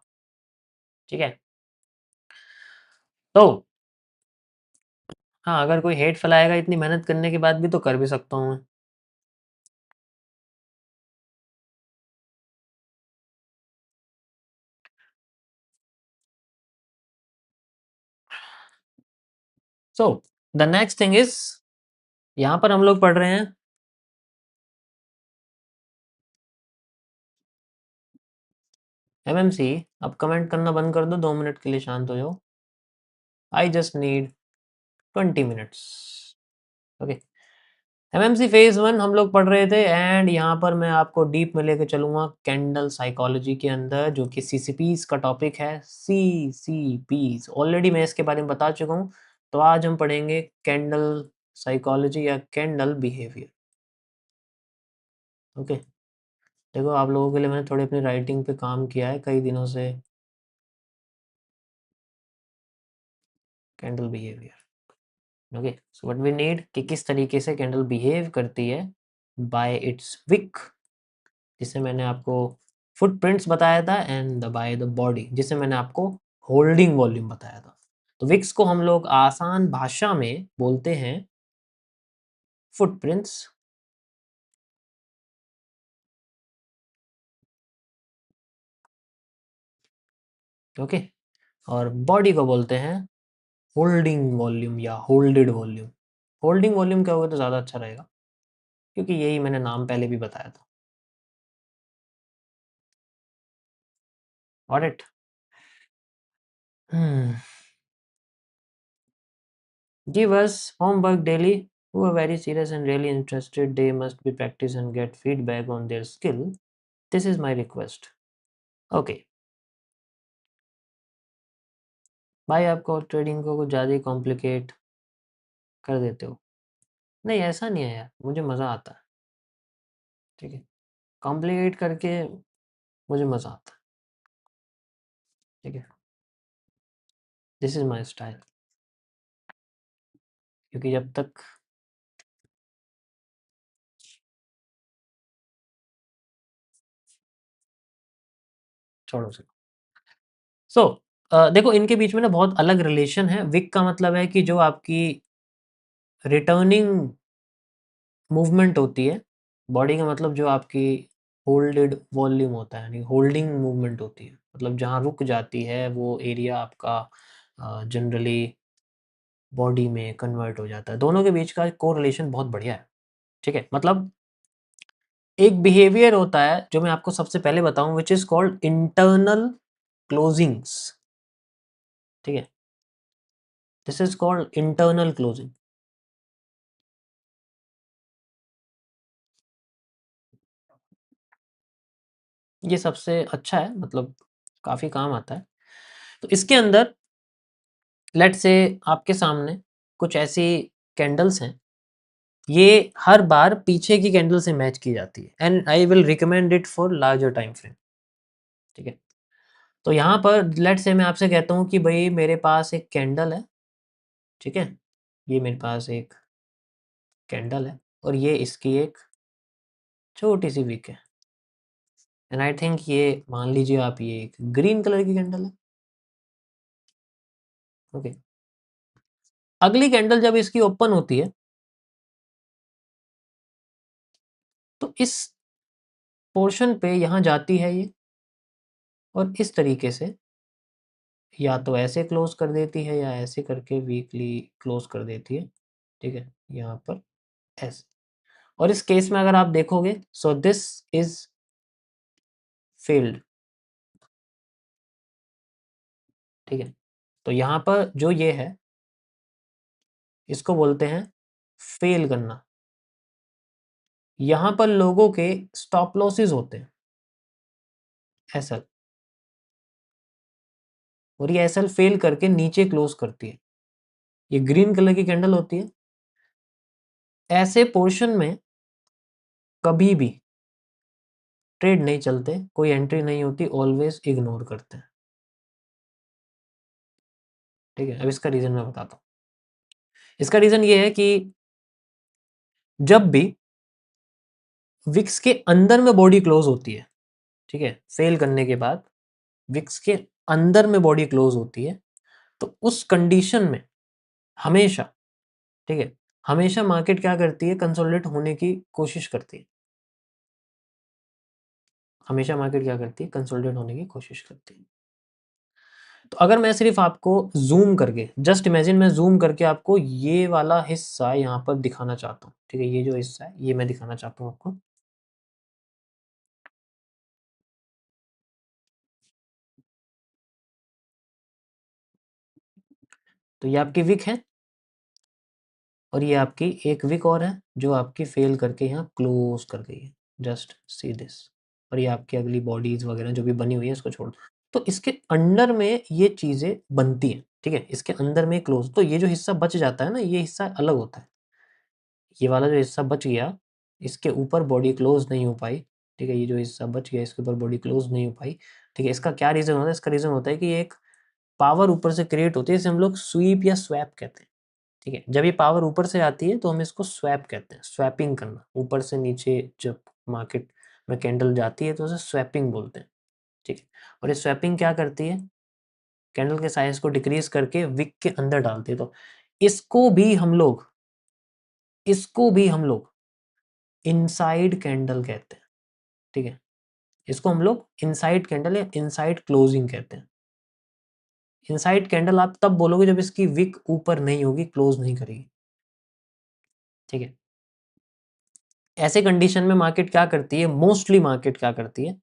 ठीक है? तो हाँ, अगर कोई हेट फैलाएगा इतनी मेहनत करने के बाद भी तो कर भी सकता हूँ मैं। So the next thing is, यहाँ पर हम लोग पढ़ रहे हैं एमएमसी। अब कमेंट करना बंद कर दो, 2 मिनट के लिए शांत हो जाओ। I just need 20 minutes, okay? MMC phase 1 हम लोग पढ़ रहे थे एंड यहाँ पर मैं आपको डीप में लेके चलूंगा कैंडल साइकोलॉजी के अंदर, जो कि सीसीपीज का टॉपिक है। सीसीपीज ऑलरेडी मैं इसके बारे में बता चुका हूँ, तो आज हम पढ़ेंगे कैंडल साइकोलॉजी या कैंडल बिहेवियर, ओके? देखो आप लोगों के लिए मैंने थोड़ी अपनी राइटिंग पे काम किया है कई दिनों से। Candle behaviour, okay? So what we need कि किस तरीके से कैंडल बिहेव करती है बाय इट्स विक, जिसे मैंने आपको फुटप्रिंट्स बताया था, एंड बाय द बॉडी जिसे मैंने आपको होल्डिंग वॉल्यूम बताया था। तो विक्स को हम लोग आसान भाषा में बोलते हैं फुटप्रिंट्स, ओके? और बॉडी को बोलते हैं होल्डिंग वॉल्यूम या होल्डेड वॉल्यूम। होल्डिंग वॉल्यूम क्या होगा तो ज़्यादा अच्छा रहेगा, क्योंकि यही मैंने नाम पहले भी बताया था। Audit, give us homework daily. Who are very serious and really interested, they must be practice and get feedback on their skill. This is my request. Okay. भाई आपको ट्रेडिंग को कुछ ज़्यादा ही कॉम्प्लिकेट कर देते हो। नहीं, ऐसा नहीं है यार, मुझे मज़ा आता है, ठीक है? कॉम्प्लिकेट करके मुझे मज़ा आता है, ठीक है? दिस इज़ माय स्टाइल, क्योंकि जब तक छोड़ो उसे। सो देखो इनके बीच में ना बहुत अलग रिलेशन है। विक का मतलब है कि जो आपकी रिटर्निंग मूवमेंट होती है, बॉडी का मतलब जो आपकी होल्डेड वॉल्यूम होता है, यानी होल्डिंग मूवमेंट होती है, मतलब जहाँ रुक जाती है वो एरिया आपका जनरली बॉडी में कन्वर्ट हो जाता है। दोनों के बीच का कोरिलेशन बहुत बढ़िया है, ठीक है? मतलब एक बिहेवियर होता है जो मैं आपको सबसे पहले बताऊं, which is called internal closings, ठीक है? This is called internal closing. ये सबसे अच्छा है, मतलब काफी काम आता है। तो इसके अंदर लेट्स से आपके सामने कुछ ऐसी कैंडल्स हैं, ये हर बार पीछे की कैंडल से मैच की जाती है, and I will recommend it for larger time frame, ठीक है? तो यहाँ पर लेट्स से मैं आपसे कहता हूँ कि भाई मेरे पास एक कैंडल है, ठीक है? ये मेरे पास एक कैंडल है और ये इसकी एक छोटी सी विक है, एंड आई थिंक ये मान लीजिए आप ये एक ग्रीन कलर की कैंडल है, ओके? अगली कैंडल जब इसकी ओपन होती है तो इस पोर्शन पे यहाँ जाती है ये, और इस तरीके से या तो ऐसे क्लोज कर देती है या ऐसे करके वीकली क्लोज कर देती है, ठीक है? यहाँ पर ऐसे। और इस केस में अगर आप देखोगे, सो दिस इज फेल्ड, ठीक है? तो यहाँ पर जो ये है इसको बोलते हैं फेल करना। यहाँ पर लोगों के स्टॉप लॉसेस होते हैं, एसएल, और ये एसएल फेल करके नीचे क्लोज करती है। ये ग्रीन कलर की कैंडल होती है। ऐसे पोर्शन में कभी भी ट्रेड नहीं चलते, कोई एंट्री नहीं होती, ऑलवेज इग्नोर करते हैं, ठीक है? अब इसका रीजन मैं बताता हूँ। इसका रीजन ये है कि जब भी विक्स के अंदर में बॉडी क्लोज होती है, ठीक है, फेल करने के बाद विक्स के अंदर में बॉडी क्लोज होती है, तो उस कंडीशन में हमेशा, ठीक है, हमेशा मार्केट क्या करती है, कंसोलिडेट होने की कोशिश करती है। हमेशा मार्केट क्या करती है, कंसोलिडेट होने की कोशिश करती है। तो अगर मैं सिर्फ आपको जूम करके, जस्ट इमेजिन मैं जूम करके आपको ये वाला हिस्सा यहाँ पर दिखाना चाहता हूँ, ठीक है? ये जो हिस्सा है ये मैं दिखाना चाहता हूँ आपको। तो ये आपकी विक है और ये आपकी एक विक और है जो आपकी फेल करके यहाँ क्लोज कर गई है, जस्ट सी दिस। और ये आपकी अगली बॉडीज वगैरह जो भी बनी हुई है इसको छोड़ दो। तो इसके अंडर में ये चीजें बनती हैं, ठीक है? इसके अंदर में क्लोज, तो ये जो हिस्सा बच जाता है ना, ये हिस्सा अलग होता है। ये वाला जो हिस्सा बच गया, इसके ऊपर बॉडी क्लोज नहीं हो पाई, ठीक है? ये जो हिस्सा बच गया इसके ऊपर बॉडी क्लोज नहीं हो पाई, ठीक है? इसका क्या रीजन होता है? इसका रीजन होता है कि एक पावर ऊपर से क्रिएट होती है, जिसे हम लोग स्वीप या स्वैप कहते हैं, ठीक है? जब ये पावर ऊपर से आती है तो हम इसको स्वैप कहते हैं, स्वैपिंग करना, ऊपर से नीचे जब मार्केट में कैंडल जाती है तो उसे स्वैपिंग बोलते हैं, ठीक है? और ये स्वैपिंग क्या करती है, कैंडल के साइज को डिक्रीज करके विक के अंदर डालती है। तो इसको भी हम लोग इसको भी हम लोग इनसाइड कैंडल कहते हैं, ठीक है? इसको हम लोग इनसाइड कैंडल या इनसाइड क्लोजिंग कहते हैं। इनसाइड कैंडल आप तब बोलोगे जब इसकी विक ऊपर नहीं होगी, क्लोज नहीं करेगी, ठीक है? ऐसे कंडीशन में मार्केट क्या करती है, मोस्टली मार्केट क्या करती है,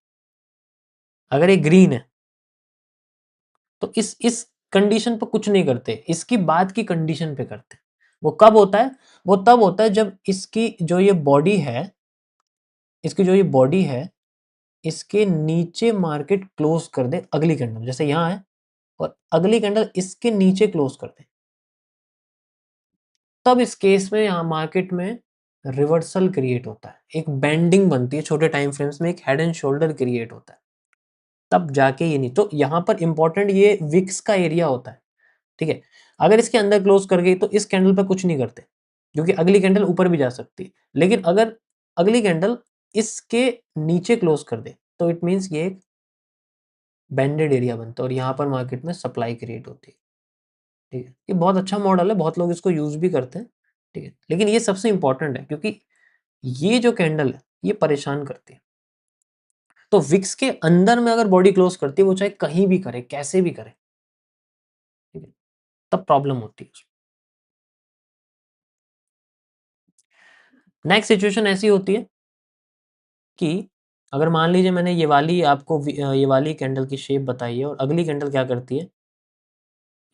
अगर ये ग्रीन है तो इस कंडीशन पर कुछ नहीं करते, इसकी बाद की कंडीशन पे करते हैं। वो कब होता है? वो तब होता है जब इसकी जो ये बॉडी है, इसकी जो ये बॉडी है, इसके नीचे मार्केट क्लोज कर दे अगली कैंडल, जैसे यहाँ है, और अगली कैंडल इसके नीचे क्लोज कर दे, तब इस केस में यहाँ मार्केट में रिवर्सल क्रिएट होता है, एक बेंडिंग बनती है, छोटे टाइम फ्रेम्स में एक हेड एंड शोल्डर क्रिएट होता है, तब जाके ये नहीं। तो यहाँ पर इंपॉर्टेंट ये विक्स का एरिया होता है, ठीक है? अगर इसके अंदर क्लोज कर गई तो इस कैंडल पर कुछ नहीं करते, क्योंकि अगली कैंडल ऊपर भी जा सकती है। लेकिन अगर अगली कैंडल इसके नीचे क्लोज कर दे तो इट मीन्स ये बैंडेड एरिया बनता है और यहाँ पर मार्केट में सप्लाई क्रिएट होती है। ठीक है, ये बहुत अच्छा मॉडल है, बहुत लोग इसको यूज भी करते हैं। ठीक है, लेकिन ये सबसे इंपॉर्टेंट है क्योंकि ये जो कैंडल है ये परेशान करती है। तो विक्स के अंदर में अगर बॉडी क्लोज करती है, वो चाहे कहीं भी करे, कैसे भी करे, ठीक है, तब प्रॉब्लम होती है। नेक्स्ट सिचुएशन ऐसी होती है कि अगर मान लीजिए मैंने ये वाली आपको ये वाली कैंडल की शेप बताई है और अगली कैंडल क्या करती है,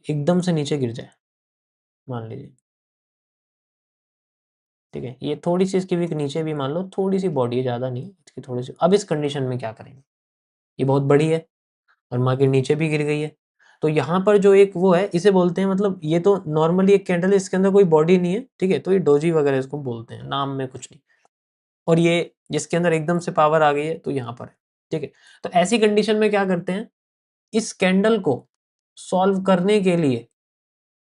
एकदम से नीचे गिर जाए, मान लीजिए। ठीक है, ये थोड़ी सी इसकी विक नीचे भी मान लो, थोड़ी सी बॉडी है, ज़्यादा नहीं इसकी, थोड़ी सी। अब इस कंडीशन में क्या करेंगे, ये बहुत बड़ी है और मार्केट नीचे भी गिर गई है। तो यहाँ पर जो एक वो है, इसे बोलते हैं, मतलब ये तो नॉर्मली एक कैंडल है, इसके अंदर कोई बॉडी नहीं है। ठीक है, तो ये डोजी वगैरह इसको बोलते हैं, नाम में कुछ नहीं। और ये जिसके अंदर एकदम से पावर आ गई है तो यहाँ पर है। ठीक है, तो ऐसी कंडीशन में क्या करते हैं, इस कैंडल को सॉल्व करने के लिए,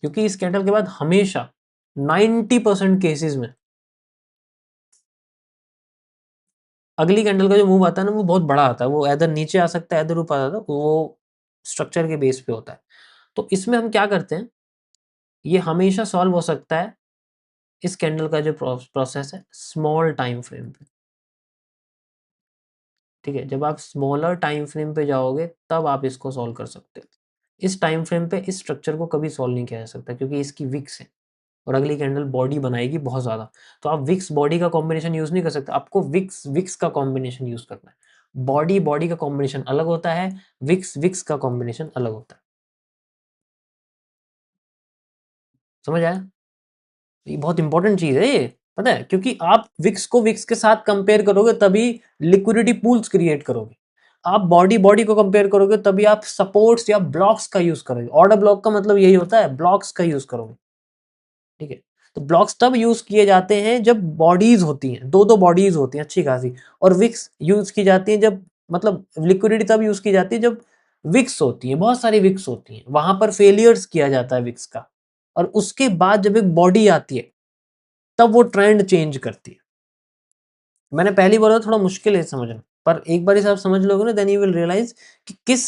क्योंकि इस कैंडल के बाद हमेशा 90% केसेस में अगली कैंडल का जो मूव आता है ना, वो बहुत बड़ा आता है। वो इधर नीचे आ सकता है, इधर ऊपर आ सकता है, वो स्ट्रक्चर के बेस पे होता है। तो इसमें हम क्या करते हैं, ये हमेशा सॉल्व हो सकता है इस कैंडल का जो प्रोसेस है स्मॉल टाइम फ्रेम पे। ठीक है, जब आप स्मॉलर टाइम फ्रेम पे जाओगे तब आप इसको सॉल्व कर सकते हो। इस टाइम फ्रेम पे इस स्ट्रक्चर को कभी सॉल्व नहीं किया जा सकता क्योंकि इसकी विक्स है और अगली कैंडल बॉडी बनाएगी बहुत ज़्यादा। तो आप विक्स बॉडी का कॉम्बिनेशन यूज़ नहीं कर सकते, आपको विक्स विक्स का कॉम्बिनेशन यूज़ करना है। बॉडी बॉडी का कॉम्बिनेशन अलग होता है, विक्स विक्स का कॉम्बिनेशन अलग होता है। समझ आया? ये बहुत इंपॉर्टेंट चीज़ है ये, पता है? क्योंकि आप विक्स को विक्स के साथ कंपेयर करोगे तभी लिक्विडिटी पूल्स क्रिएट करोगे। आप बॉडी बॉडी को कंपेयर करोगे तभी आप सपोर्ट्स या ब्लॉक्स का यूज़ करोगे। ऑर्डर ब्लॉक का मतलब यही होता है, ब्लॉक्स का यूज़ करोगे। ठीक है, तो ब्लॉक्स तब यूज किए जाते हैं जब बॉडीज होती हैं, दो दो बॉडीज होती हैं अच्छी खासी। और विक्स यूज की जाती है जब, मतलब लिक्विडिटी तब यूज की जाती है जब विक्स होती है, बहुत सारी विक्स होती हैं, वहां पर फेलियर्स किया जाता है विक्स का। और उसके बाद जब एक बॉडी आती है तब वो ट्रेंड चेंज करती है। मैंने पहली बोला थोड़ा मुश्किल है समझना, पर एक बार आप समझ लोगे ना, देन यू विल रियलाइज कि किस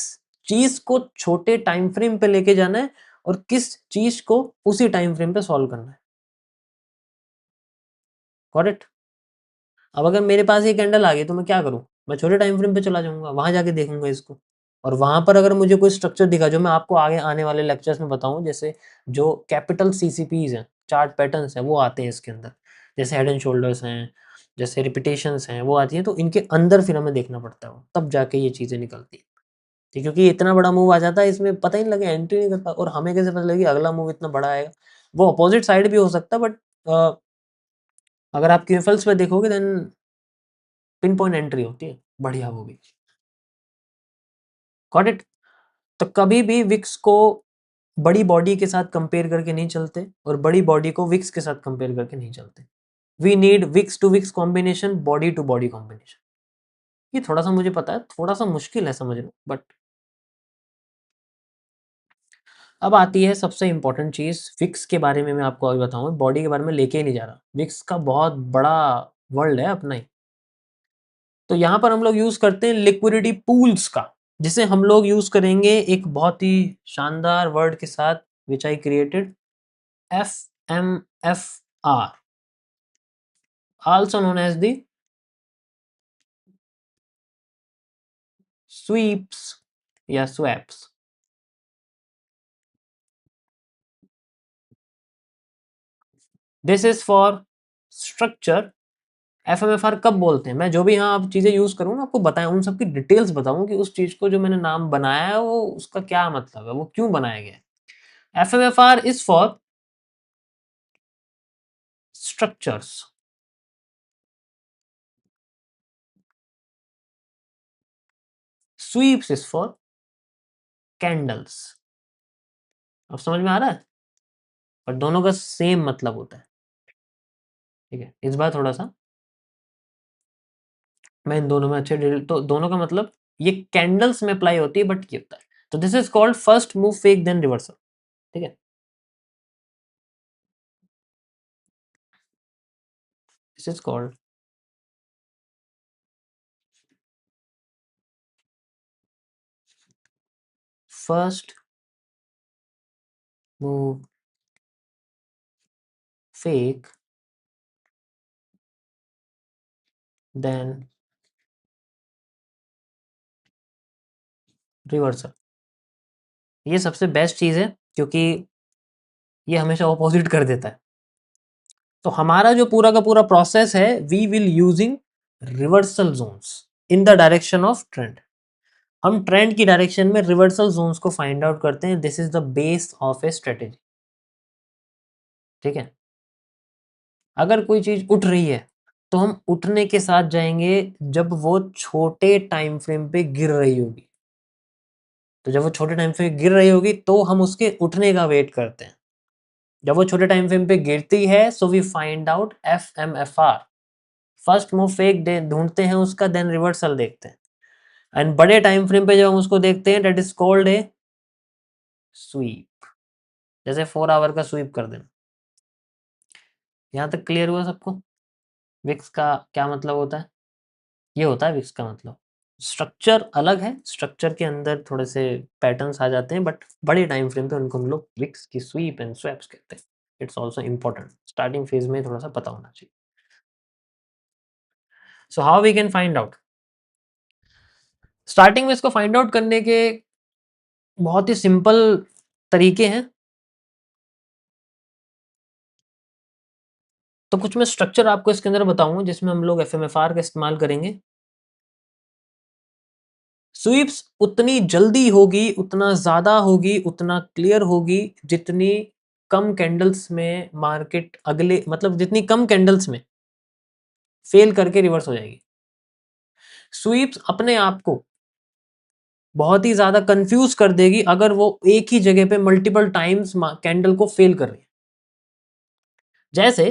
चीज को छोटे टाइम फ्रेम पे लेके जाना है और किस चीज को उसी टाइम फ्रेम पे सॉल्व करना है। Got it? अब अगर मेरे पास ये कैंडल आ गई तो मैं क्या करूँ, मैं छोटे टाइम फ्रेम पे चला जाऊंगा, वहां जाके देखूंगा इसको। और वहां पर अगर मुझे कोई स्ट्रक्चर दिखा, जो मैं आपको आगे आने वाले लेक्चर्स में बताऊं, जैसे जो कैपिटल सीसीपीज हैं, चार्ट पैटर्न्स हैं, वो आते हैं इसके अंदर, जैसे हेड एंड शोल्डर्स हैं, जैसे रिपीटेशंस हैं, वो आती हैं। तो इनके अंदर फिर हमें देखना पड़ता है, तब जाके ये चीजें निकलती हैं। ठीक है, क्योंकि इतना बड़ा मूव आ जाता है, इसमें पता ही नहीं लगे, एंट्री नहीं करता, और हमें कैसे पता लगे अगला मूव इतना बड़ा आएगा। वो अपोजिट साइड भी हो सकता है, बट अगर आप क्यूएफएल्स पे देखोगे देन पिन पॉइंट एंट्री होती है, बढ़िया वो भी। Got it? तो कभी भी विक्स को बड़ी बॉडी के साथ कंपेयर करके नहीं चलते और बड़ी बॉडी को विक्स के साथ कंपेयर करके नहीं चलते। We need wicks to wicks combination, body to body combination. ये थोड़ा सा मुझे पता है, थोड़ा सा मुश्किल है समझना, बट अब आती है सबसे इंपॉर्टेंट चीज। विक्स के बारे में मैं आपको अभी बताऊंगा, बॉडी के बारे में लेके ही नहीं जा रहा। विक्स का बहुत बड़ा वर्ल्ड है अपना ही। तो यहाँ पर हम लोग यूज करते हैं लिक्विडिटी पूल्स का, जिसे हम लोग यूज करेंगे एक बहुत ही शानदार वर्ड के साथ, which I created, FMFR, also known as the sweeps या swaps। This is for structure. FMFR कब बोलते हैं, मैं जो भी यहाँ आप चीजें यूज करूँ ना, आपको बताएं, उन सबकी डिटेल्स बताऊं कि उस चीज को जो मैंने नाम बनाया है वो उसका क्या मतलब है, वो क्यों बनाया गया है। FMFR is for structures, sweeps is for candles. अब समझ में आ रहा है? पर दोनों का सेम मतलब होता है। ठीक है, इस बार थोड़ा सा मैं इन दोनों में अच्छे डिटेल, तो दोनों का मतलब ये कैंडल्स में अप्लाई होती है, बट ये होता है। तो this is called first move fake then reversal. ठीक है, this is called first move fake then reversal. ये सबसे बेस्ट चीज है क्योंकि ये हमेशा ऑपोजिट कर देता है। तो हमारा जो पूरा का पूरा प्रोसेस है, we will using reversal zones in the direction of trend. हम ट्रेंड की डायरेक्शन में रिवर्सल जोन्स को फाइंड आउट करते हैं। This is the base of a strategy. ठीक है, अगर कोई चीज उठ रही है तो हम उठने के साथ जाएंगे जब वो छोटे टाइम फ्रेम पे गिर रही होगी। तो जब वो छोटे टाइम फ्रेम पे गिर रही होगी तो हम उसके उठने का वेट करते हैं। जब वो छोटे टाइम फ्रेम पे गिरती है, so we find out FMFR, first move fake ढूंढते हैं उसका, देन रिवर्सल देखते हैं। एंड बड़े टाइम फ्रेम पे जब हम उसको देखते हैं, that is called a sweep. जैसे 4 आवर का स्वीप कर देना। यहाँ तक क्लियर हुआ सबको? विक्स का क्या मतलब होता है? ये होता है विक्स का मतलब। स्ट्रक्चर अलग है, स्ट्रक्चर के अंदर थोड़े से पैटर्न्स आ जाते हैं, बट बड़े टाइम फ्रेम पे उनको हम लोग विक्स की स्वीप एंड स्वैप्स कहते हैं। It's also important, starting phase में थोड़ा सा पता होना चाहिए। So how we can find out? Starting में इसको फाइंड आउट करने के बहुत ही सिंपल तरीके हैं। तो कुछ मैं स्ट्रक्चर आपको इसके अंदर बताऊंगा जिसमें हम लोग FMFR का इस्तेमाल करेंगे। स्वीप्स उतनी जल्दी होगी, उतना ज्यादा होगी, उतना क्लियर होगी जितनी कम कैंडल्स में मार्केट अगले, मतलब जितनी कम कैंडल्स में फेल करके रिवर्स हो जाएगी। स्वीप्स अपने आप को बहुत ही ज्यादा कंफ्यूज कर देगी अगर वो एक ही जगह पे मल्टीपल टाइम्स कैंडल को फेल कर रही है। जैसे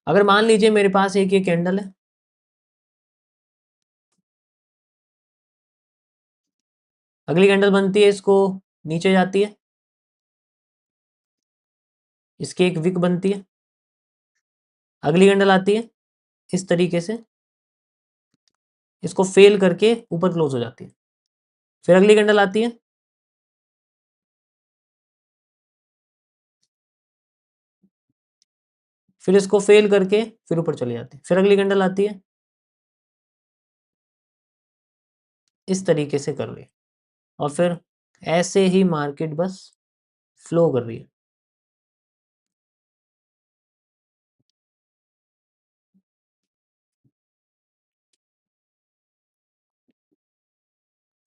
अगर मान लीजिए मेरे पास एक ये कैंडल है, अगली कैंडल बनती है, इसको नीचे जाती है, इसकी एक विक बनती है, अगली कैंडल आती है इस तरीके से, इसको फेल करके ऊपर क्लोज हो जाती है। फिर अगली कैंडल आती है, फिर इसको फेल करके फिर ऊपर चली जाती है। फिर अगली कैंडल आती है, इस तरीके से कर रही है, और फिर ऐसे ही मार्केट बस फ्लो कर रही है।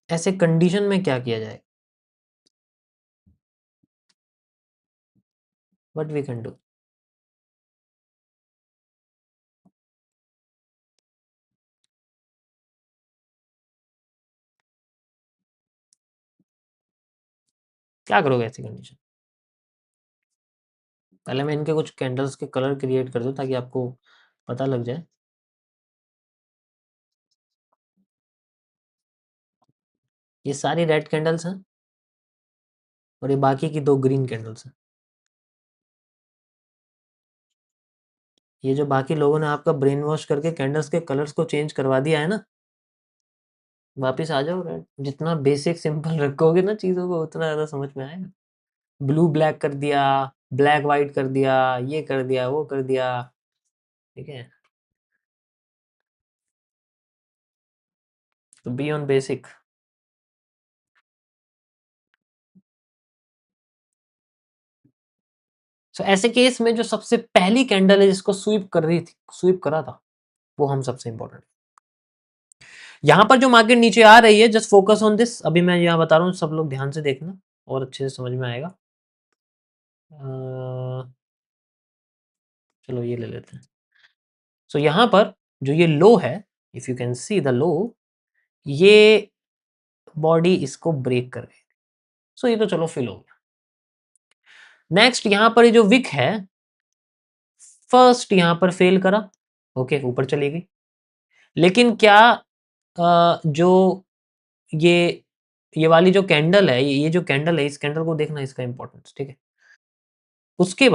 ऐसे कंडीशन में क्या किया जाए? What we can do? क्या करोगे ऐसी कंडीशन? पहले मैं इनके कुछ कैंडल्स के कलर क्रिएट कर दूं ताकि आपको पता लग जाए। ये सारी रेड कैंडल्स हैं और ये बाकी की 2 ग्रीन कैंडल्स हैं। ये जो बाकी लोगों ने आपका ब्रेन वॉश करके कैंडल्स के कलर्स को चेंज करवा दिया है ना, वापिस आ जाओ रेड। जितना बेसिक सिंपल रखोगे ना चीज़ों को, उतना ज़्यादा समझ में आएगा। ब्लू ब्लैक कर दिया, ब्लैक वाइट कर दिया, ये कर दिया, वो कर दिया। ठीक है, तो बी ऑन बेसिक। सो ऐसे केस में जो सबसे पहली कैंडल है जिसको स्वीप कर रही थी, स्वीप करा था, वो हम सबसे इंपॉर्टेंट। यहाँ पर जो मार्केट नीचे आ रही है, जस्ट फोकस ऑन दिस। अभी मैं यहाँ बता रहा हूँ, सब लोग ध्यान से देखना और अच्छे से समझ में आएगा। चलो ये ले लेते हैं। सो यहाँ पर जो ये लो है, if you can see the low, ये बॉडी इसको ब्रेक कर गई। सो ये तो चलो फिल हो गया। नेक्स्ट यहाँ पर ये जो विक है, फर्स्ट यहाँ पर फेल करा, ओके, ऊपर चली गई। लेकिन क्या जो ये वाली जो कैंडल है, ये जो कैंडल है, इस कैंडल को देखना, इसका इंपॉर्टेंस, ठीक है। उसके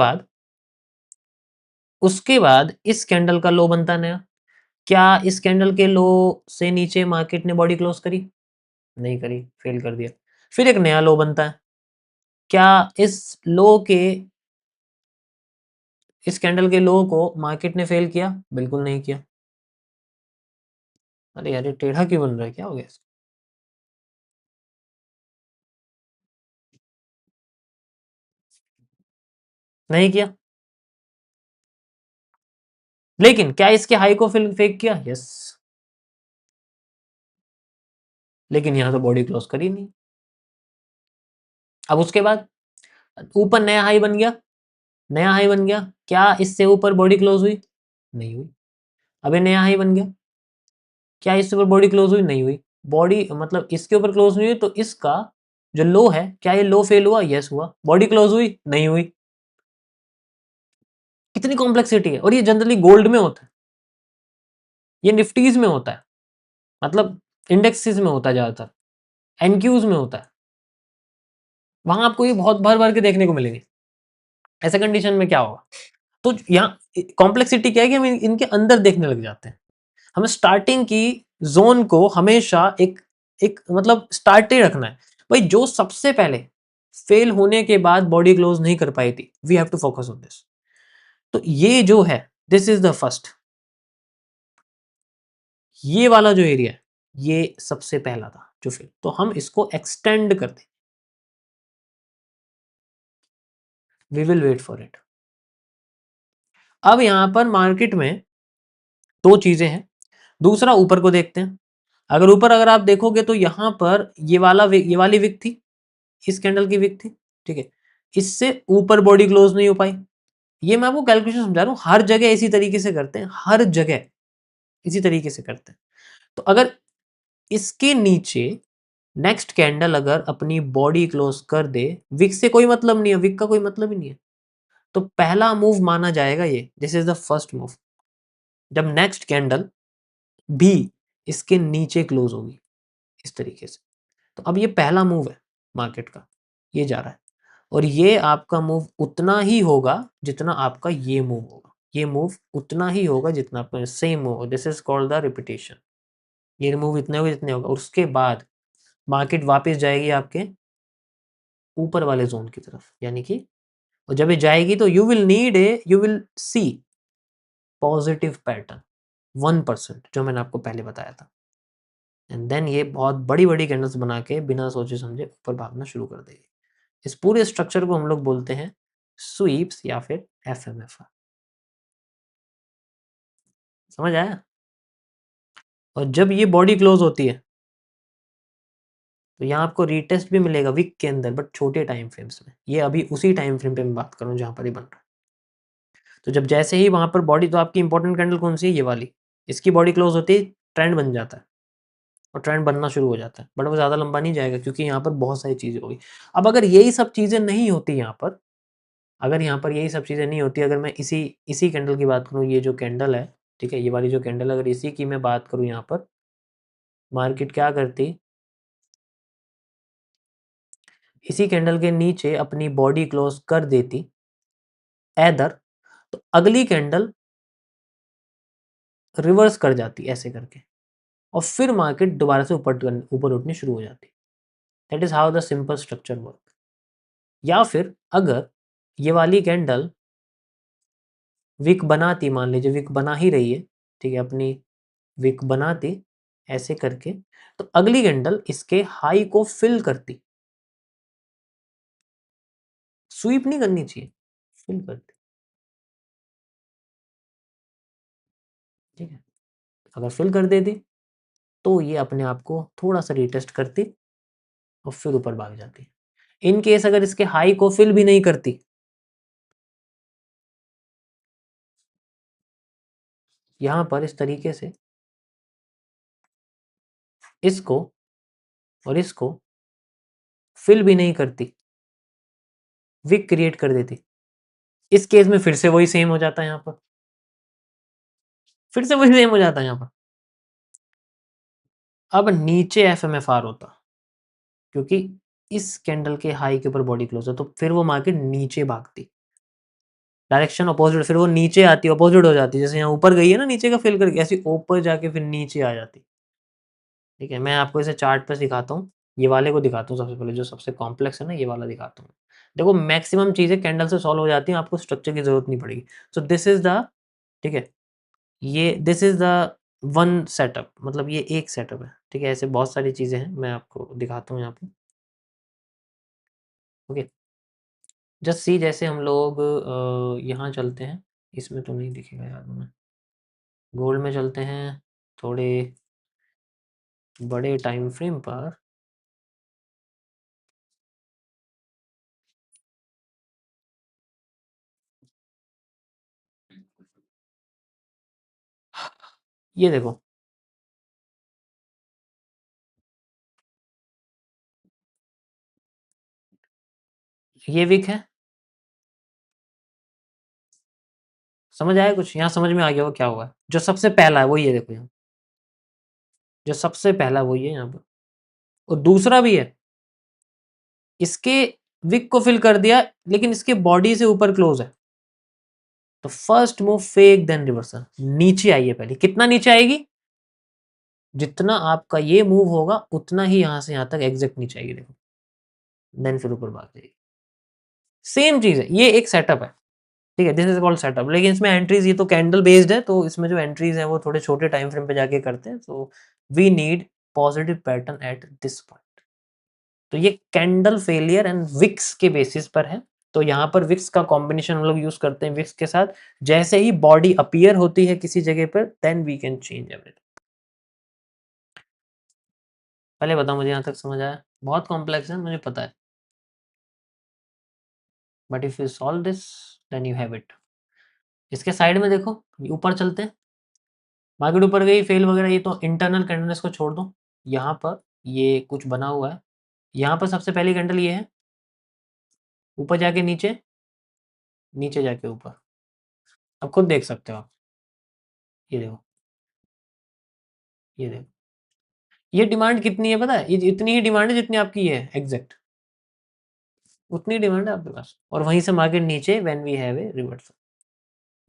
बाद इस कैंडल का लो बनता है नया। क्या इस कैंडल के लो से नीचे मार्केट ने बॉडी क्लोज करी? नहीं करी, फेल कर दिया। फिर एक नया लो बनता है। क्या इस लो के इस कैंडल के लो को मार्केट ने फेल किया? बिल्कुल नहीं किया। अरे यार ये टेढ़ा क्यों बन रहा है, क्या हो गया इसको? नहीं किया। लेकिन क्या इसके हाई को फिल फेक किया? यस। लेकिन यहां तो बॉडी क्लोज करी नहीं। अब उसके बाद ऊपर नया हाई बन गया, नया हाई बन गया, क्या इससे ऊपर बॉडी क्लोज हुई? नहीं हुई। अबे नया हाई बन गया, क्या इससे ऊपर बॉडी क्लोज हुई? नहीं हुई। बॉडी मतलब इसके ऊपर क्लोज नहीं हुई, तो इसका जो लो है, क्या ये लो फेल हुआ? यस हुआ। बॉडी क्लोज हुई? नहीं हुई। कितनी कॉम्प्लेक्सिटी है। और ये जनरली गोल्ड में होता है, ये निफ्टीज में होता है, मतलब इंडेक्सेस में होता है ज्यादातर, एनक्यूज में होता है, वहां आपको ये बहुत भर भर के देखने को मिलेंगे। ऐसे कंडीशन में क्या होगा? तो यहाँ कॉम्प्लेक्सिटी क्या है कि हम इनके अंदर देखने लग जाते हैं। हमें स्टार्टिंग की जोन को हमेशा एक एक मतलब स्टार्टे रखना है। भाई जो सबसे पहले फेल होने के बाद बॉडी क्लोज नहीं कर पाई थी, we have to focus on this. तो ये जो है, दिस इज द फर्स्ट, ये वाला जो एरिया है, ये सबसे पहला था जो फेल, तो हम इसको एक्सटेंड कर दें। We will wait for it. अब यहां पर मार्केट में दो चीजें हैं। दूसरा ऊपर को देखते हैं। अगर ऊपर अगर आप देखोगे तो यहां पर ये वाली विक थी, इस कैंडल की विक थी, ठीक है। इससे ऊपर बॉडी क्लोज नहीं हो पाई। ये मैं आपको कैलकुलेशन समझा रहा हूं, हर जगह इसी तरीके से करते हैं, हर जगह इसी तरीके से करते हैं। तो अगर इसके नीचे नेक्स्ट कैंडल अगर अपनी बॉडी क्लोज कर दे, विक से कोई मतलब नहीं है, विक का कोई मतलब ही नहीं है, तो पहला मूव माना जाएगा ये, this is the first move. जब नेक्स्ट कैंडल भी इसके नीचे क्लोज होगी इस तरीके से, तो अब ये पहला मूव है मार्केट का, ये जा रहा है। और ये आपका मूव उतना ही होगा जितना आपका ये मूव होगा, ये मूव उतना ही होगा जितना आपका same move, this is called the repetition. ये मूव इतने होगा जितने होगा, उसके बाद मार्केट वापस जाएगी आपके ऊपर वाले जोन की तरफ, यानी कि और जब ये जाएगी तो you will see positive pattern 1%, जो मैंने आपको पहले बताया था। एंड देन ये बहुत बड़ी बड़ी कैंडल्स बना के बिना सोचे समझे ऊपर भागना शुरू कर देगी। इस पूरे स्ट्रक्चर को हम लोग बोलते हैं स्वीप्स या फिर एफएमएफ। समझ आया? और जब ये बॉडी क्लोज होती है तो यहाँ आपको रीटेस्ट भी मिलेगा वीक के अंदर, बट छोटे टाइम फ्रेम्स में। ये अभी उसी टाइम फ्रेम पे मैं बात कर रहा हूँ जहाँ पर ये बन रहा है। तो जब जैसे ही वहां पर बॉडी, तो आपकी इंपॉर्टेंट कैंडल कौन सी है? ये वाली। इसकी बॉडी क्लोज होती है, ट्रेंड बन जाता है और ट्रेंड बनना शुरू हो जाता है, बट वो ज़्यादा लंबा नहीं जाएगा क्योंकि यहाँ पर बहुत सारी चीज़ें होगी। अब अगर यही सब चीज़ें नहीं होती यहाँ पर, अगर यहाँ पर यही सब चीज़ें नहीं होती, अगर मैं इसी इसी कैंडल की बात करूँ, ये जो कैंडल है, ठीक है, ये वाली जो कैंडल, अगर इसी की मैं बात करूँ, यहाँ पर मार्केट क्या करती, इसी कैंडल के नीचे अपनी बॉडी क्लोज कर देती एदर, तो अगली कैंडल रिवर्स कर जाती ऐसे करके, और फिर मार्केट दोबारा से ऊपर उठनी शुरू हो जाती। That is how the simple structure work. या फिर अगर ये वाली कैंडल विक बनाती, मान लीजिए विक बना ही रही है, ठीक है, अपनी विक बनाती ऐसे करके, तो अगली कैंडल इसके हाई को फिल करती। स्वीप नहीं करनी चाहिए, फिल करती, ठीक है। अगर फिल कर देती तो ये अपने आप को थोड़ा सा रिटेस्ट करती और फिर ऊपर भाग जाती। इन केस अगर इसके हाई को फिल भी नहीं करती, यहां पर इस तरीके से इसको और इसको फिल भी नहीं करती, विक क्रिएट कर देती, इस केस में फिर से वही सेम हो जाता है। यहाँ पर फिर से वही सेम हो जाता है यहाँ पर। अब नीचे एफएमएफआर होता, क्योंकि इस कैंडल के हाई के ऊपर बॉडी क्लोज है, तो फिर वो मार्केट नीचे भागती, डायरेक्शन अपोजिट, फिर वो नीचे आती, अपोजिट हो जाती। जैसे यहाँ ऊपर गई है ना नीचे का फिल करके, ऐसे ऊपर जाके फिर नीचे आ जाती। ठीक है, मैं आपको इसे चार्ट पे सिखाता हूँ। ये वाले को दिखाता हूँ सबसे पहले, जो सबसे कॉम्प्लेक्स है ना, ये वाला दिखाता हूँ। देखो मैक्सिमम चीज़ें कैंडल से सॉल्व हो जाती हैं, आपको स्ट्रक्चर की ज़रूरत नहीं पड़ेगी। सो दिस इज़ द, ठीक है, ये this is the one setup, मतलब ये एक सेटअप है, ठीक है? ऐसे बहुत सारी चीज़ें हैं, मैं आपको दिखाता हूँ यहाँ पे, ओके? जस्ट सी, जैसे हम लोग यहाँ चलते हैं, इसमें तो नहीं दिखेगा यार हमें, गोल्ड में चलते हैं, थोड़े बड़े टाइम फ्रेम पर। ये देखो, ये विक है, समझ आया कुछ? यहाँ समझ में आ गया होगा क्या हुआ है? जो सबसे पहला है वही है, देखो यहाँ, जो सबसे पहला वही है यहाँ पर, और दूसरा भी है, इसके विक को फिल कर दिया, लेकिन इसके बॉडी से ऊपर क्लोज है। तो first move fake then reversal, नीचे आइए पहले, कितना नीचे आएगी? जितना आपका ये मूव होगा उतना ही यहाँ से यहाँ तक एग्जैक्ट नीचे आएगी, देखो, देन फिर ऊपर भाग जाएगी। सेम चीज है, ये एक सेटअप है, ठीक है, दिस इज कॉल्ड सेटअप। लेकिन इसमें एंट्रीज, ये तो कैंडल बेस्ड है, तो इसमें जो एंट्रीज है वो थोड़े छोटे टाइम फ्रेम पे जाके करते हैं। So we need positive pattern at this point. तो ये कैंडल फेलियर एंड विक्स के बेसिस पर है। तो यहाँ पर विक्स का कॉम्बिनेशन हम लोग यूज करते हैं, विक्स के साथ जैसे ही बॉडी अपीयर होती है किसी जगह पर, then we can change everything. पहले बताओ मुझे यहाँ तक समझ आया? बहुत कॉम्प्लेक्स है मुझे पता है, but if you solve this then you have it. इसके साइड में देखो, ऊपर चलते हैं, मार्केट ऊपर गई, फेल वगैरह, ये तो इंटरनल कैंडल्स को छोड़ दो। यहाँ पर ये कुछ बना हुआ है, यहाँ पर सबसे पहली कैंडल ये है, ऊपर जाके नीचे, नीचे जाके ऊपर, अब खुद देख सकते हो आप, ये देखो, ये देखो, ये डिमांड कितनी है पता है? ये इतनी ही डिमांड है जितनी आपकी ये है एग्जैक्ट, उतनी डिमांड है आपके पास, और वहीं से मार्केट नीचे when we have a reversal,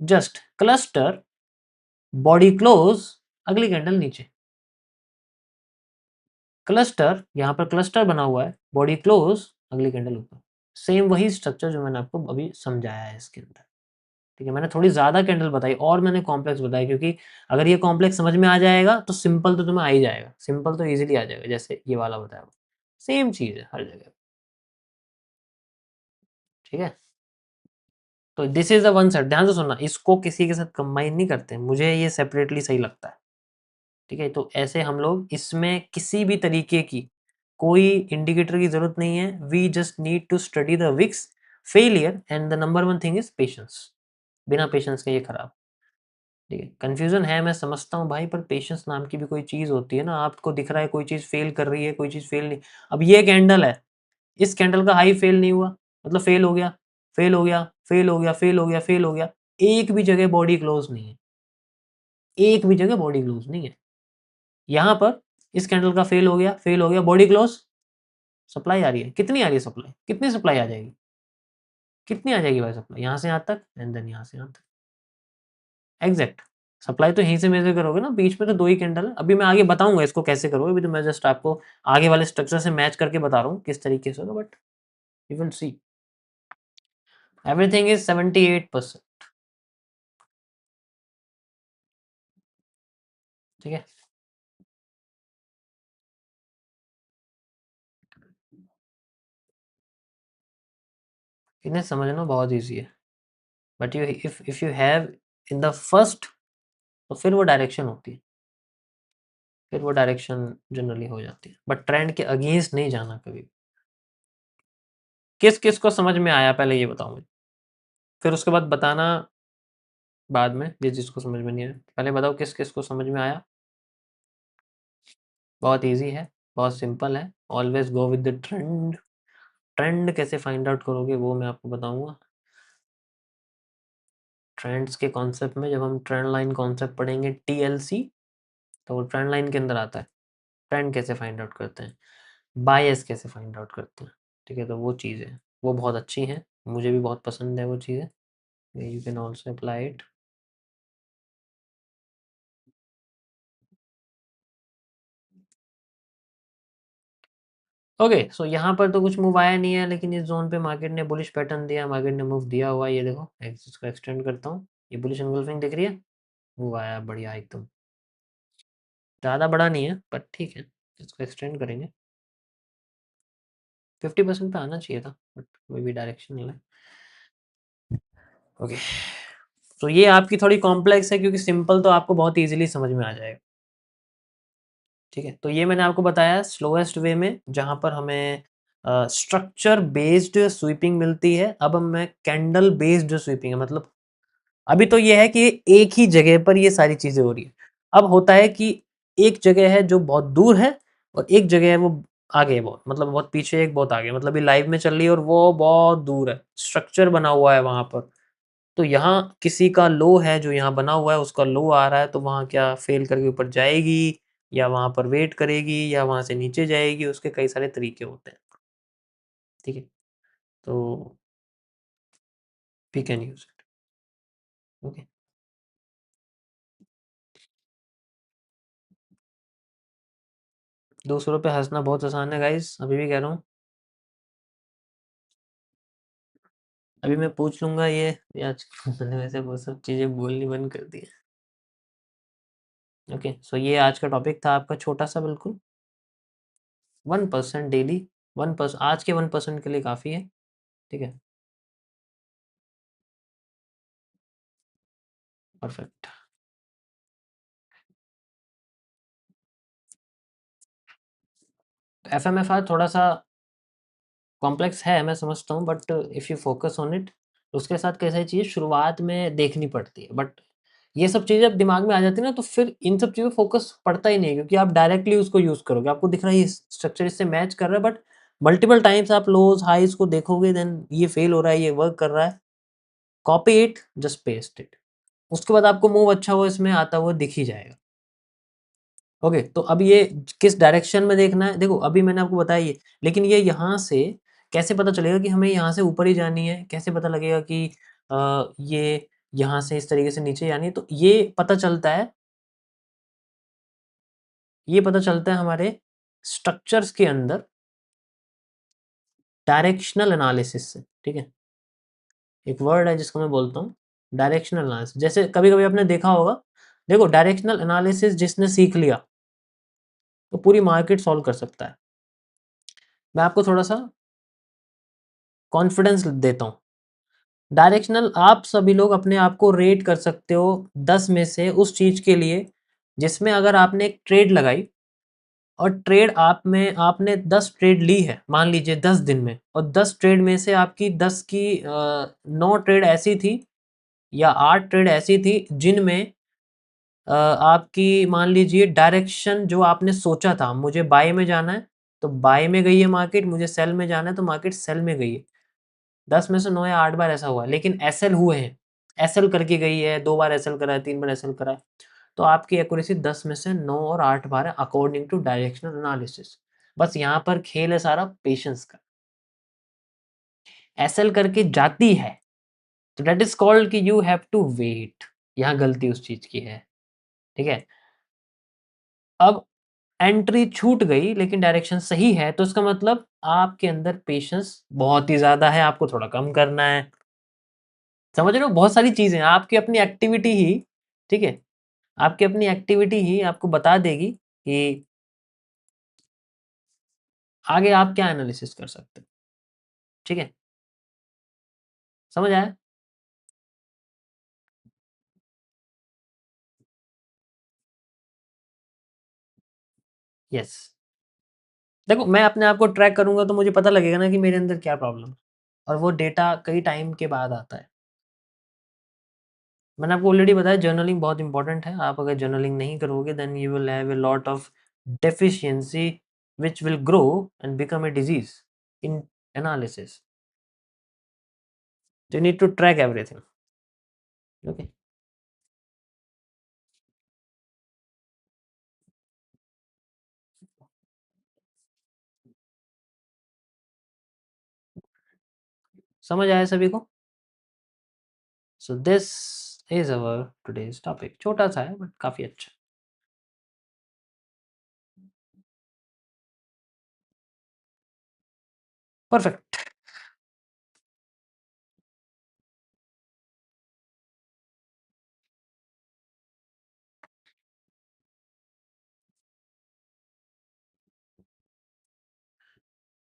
just cluster, body close, अगली कैंडल नीचे, क्लस्टर, यहाँ पर क्लस्टर बना हुआ है, बॉडी क्लोज, अगली कैंडल ऊपर, सेम वही स्ट्रक्चर जो मैंने आपको अभी समझाया है इसके अंदर, ठीक है? मैंने थोड़ी ज़्यादा कैंडल बताई और मैंने कॉम्प्लेक्स बताया, क्योंकि अगर ये कॉम्प्लेक्स समझ में आ जाएगा तो सिंपल तो तुम्हें आ ही जाएगा, सिंपल तो ईज़िली आ जाएगा, जैसे ये वाला बताया, सेम चीज़ है हर जगह, ठीक है? तो this is the one set, ध्यान से सुनना, इसको किसी के साथ कंबाइन नहीं करते, मुझे ये सेपरेटली सही लगता है, ठीक है? तो ऐसे हम लोग इसमें किसी भी तरीके की कोई इंडिकेटर की ज़रूरत नहीं है, we just need to study the wicks failure, and the number one thing is patience, बिना पेशेंस के ये खराब, ठीक है? कन्फ्यूज़न है, मैं समझता हूँ भाई, पर पेशेंस नाम की भी कोई चीज़ होती है ना, आपको दिख रहा है कोई चीज़ फ़ेल कर रही है, कोई चीज़ फ़ेल नहीं, अब ये कैंडल है, इस कैंडल का हाई फ़ेल नहीं हुआ, मतलब फ़ेल हो गया, फ़ेल हो गया, फ़ेल हो गया, फ़ेल हो गया, फ़ेल हो गया, एक भी जगह बॉडी क्लोज़ नहीं है, एक भी जगह बॉडी क्लोज़ नहीं है। यहाँ पर इस कैंडल का फ़ेल हो गया, बॉडी क्लोज़, सप्लाई आ रही है, कितनी आ रही है सप्लाई? कितनी सप्लाई आ जाएगी? कितनी आ जाएगी भाई सप्लाई? यहाँ से यहाँ तक एंड देन यहाँ से यहाँ तक, एग्ज़ैक्ट। सप्लाई तो यहीं से मेज़र करोगे ना, बीच में तो 2 ही कैंडल है। अभी मैं आगे बताऊँगा इसको कैसे करोगे, अभी तो मैं जस्ट आपको आगे वाले स्ट्रक्चर से मैच करके बता रहा हूँ किस तरीके से होगा, but you will see everything is 78%, ठीक है? इन्हें समझना बहुत ईज़ी है, but you if you have in the first, तो फिर वो डायरेक्शन होती है, फिर वो डायरेक्शन जनरली हो जाती है, बट ट्रेंड के अगेंस्ट नहीं जाना कभी भी। किस-किस को समझ में आया पहले ये बताओ मुझे? फिर उसके बाद बताना बाद में, जिसको समझ में नहीं आया। पहले बताओ किस-किस को समझ में आया? बहुत ईज़ी है, बहुत सिंपल है, always go with the trend. Trend कैसे फाइंड आउट करोगे वो मैं आपको बताऊँगा। ट्रेंड्स के कॉन्सेप्ट में जब हम ट्रेंड लाइन कॉन्सेप्ट पढ़ेंगे टीएलसी, तो वो ट्रेंड लाइन के अंदर आता है। ट्रेंड कैसे फाइंड आउट करते हैं, बायस कैसे फाइंड आउट करते हैं, ठीक है? तो वो चीज़ें, वो बहुत अच्छी हैं, मुझे भी बहुत पसंद है वो चीज़ें। You can also apply it. Okay, so यहाँ पर तो कुछ मूव आया नहीं है, लेकिन इस ज़ोन पे मार्केट ने बुलिश पैटर्न दिया, मार्केट ने मूव दिया हुआ है, ये देखो, इसको एक्सटेंड करता हूँ, ये बुलिश एंगल्फिंग दिख रही है, मूव आया बढ़िया एकदम, ज़्यादा बड़ा नहीं है बट ठीक है, इसको एक्सटेंड करेंगे, 50% पे आना चाहिए था बट कोई भी डायरेक्शन नहीं है। ओके, तो ये आपकी थोड़ी कॉम्प्लेक्स है, क्योंकि सिंपल तो आपको बहुत ईजिली समझ में आ जाएगा। ठीक है, तो ये मैंने आपको बताया स्लोएस्ट वे में, जहाँ पर हमें स्ट्रक्चर बेस्ड स्वीपिंग मिलती है। अब मैं कैंडल बेस्ड स्वीपिंग है, मतलब अभी तो ये है कि एक ही जगह पर ये सारी चीजें हो रही है। अब होता है कि एक जगह है जो बहुत दूर है, और एक जगह है वो आगे है बहुत, मतलब बहुत पीछे, एक बहुत आगे, मतलब ये लाइव में चल रही है और वो बहुत दूर है, स्ट्रक्चर बना हुआ है वहां पर। तो यहाँ किसी का लो है जो यहाँ बना हुआ है, उसका लो आ रहा है, तो वहाँ क्या फेल करके ऊपर जाएगी, या वहां पर वेट करेगी, या वहां से नीचे जाएगी, उसके कई सारे तरीके होते हैं। ठीक है, तो we can use it. Okay, 200 रुपये हंसना बहुत आसान है गाइस, अभी भी कह रहा हूँ। अभी मैं पूछ लूंगा ये आज मैंने वैसे वो सब चीजें बोलनी बंद कर दी है। ओके, सो ये आज का टॉपिक था आपका, छोटा सा बिल्कुल, 1% डेली, 1%, आज के 1% के लिए काफी है। ठीक है, परफेक्ट। एफएमएफआर थोड़ा सा कॉम्प्लेक्स है, मैं समझता हूँ, but if you focus on it, उसके साथ कैसी चीज़ शुरुआत में देखनी पड़ती है, बट ये सब चीज़ें जब दिमाग में आ जाती है ना, तो फिर इन सब चीज़ों फोकस पड़ता ही नहीं है, क्योंकि आप डायरेक्टली उसको यूज़ करोगे, आपको दिख रहा है ये स्ट्रक्चर इससे मैच कर रहा है, बट मल्टीपल टाइम्स आप लोज हाइज को देखोगे, देन ये फेल हो रहा है, ये वर्क कर रहा है, copy it, just paste it, उसके बाद आपको मूव अच्छा हुआ इसमें आता हुआ दिख ही जाएगा। ओके, तो अब ये किस डायरेक्शन में देखना है, देखो अभी मैंने आपको बताया ये, लेकिन ये यहाँ से कैसे पता चलेगा कि हमें यहाँ से ऊपर ही जानी है, कैसे पता लगेगा कि ये यहाँ से इस तरीके से नीचे जानी है, तो ये पता चलता है हमारे स्ट्रक्चर्स के अंदर डायरेक्शनल एनालिसिस से। ठीक है, एक वर्ड है जिसको मैं बोलता हूँ डायरेक्शनल एनालिसिस, जैसे कभी कभी आपने देखा होगा, देखो डायरेक्शनल एनालिसिस जिसने सीख लिया तो पूरी मार्केट सॉल्व कर सकता है। मैं आपको थोड़ा सा कॉन्फिडेंस देता हूँ, डायरेक्शनल आप सभी लोग अपने आप को रेट कर सकते हो 10 में से उस चीज के लिए जिसमें अगर आपने एक ट्रेड लगाई, और ट्रेड आप में आपने 10 ट्रेड ली है, मान लीजिए 10 दिन में, और 10 ट्रेड में से आपकी 10 की 9 ट्रेड ऐसी थी, या 8 ट्रेड ऐसी थी जिनमें आपकी मान लीजिए डायरेक्शन जो आपने सोचा था, मुझे बाय में जाना है तो बाय में गई है मार्केट, मुझे सेल में जाना है तो मार्केट सेल में गई है, 10 में से 9 या 8 बार ऐसा हुआ है, लेकिन एसएल हुए हैं, एसएल करके गई है, 2 बार एसएल करा है, 3 बार एसएल करा है, तो आपकी एक्यूरेसी 10 में से 9 और 8 बार है अकॉर्डिंग टू डायरेक्शनल एनालिसिस। बस यहाँ पर खेल है सारा पेशेंस का, एसएल करके जाती है तो दैट इज कॉल्ड कि यू हैव टू वेट, यहाँ गलती उस चीज की है। ठीक है, अब एंट्री छूट गई लेकिन डायरेक्शन सही है, तो इसका मतलब आपके अंदर पेशेंस बहुत ही ज्यादा है, आपको थोड़ा कम करना है। समझ रहे हो, बहुत सारी चीजें आपकी अपनी एक्टिविटी ही, ठीक है, आपकी अपनी एक्टिविटी ही आपको बता देगी कि आगे आप क्या एनालिसिस कर सकते हो। ठीक है, समझ आया? यस, देखो मैं अपने आप को ट्रैक करूंगा तो मुझे पता लगेगा ना कि मेरे अंदर क्या प्रॉब्लम है, और वो डेटा कई टाइम के बाद आता है। मैंने आपको ऑलरेडी बताया जर्नलिंग बहुत इंपॉर्टेंट है, आप अगर जर्नलिंग नहीं करोगे then you will have a lot of deficiency which will grow and become a disease in analysis. So you need to track everything. Okay, समझ आया सभी को? So this is our today's topic, छोटा सा है but काफी अच्छा। Perfect.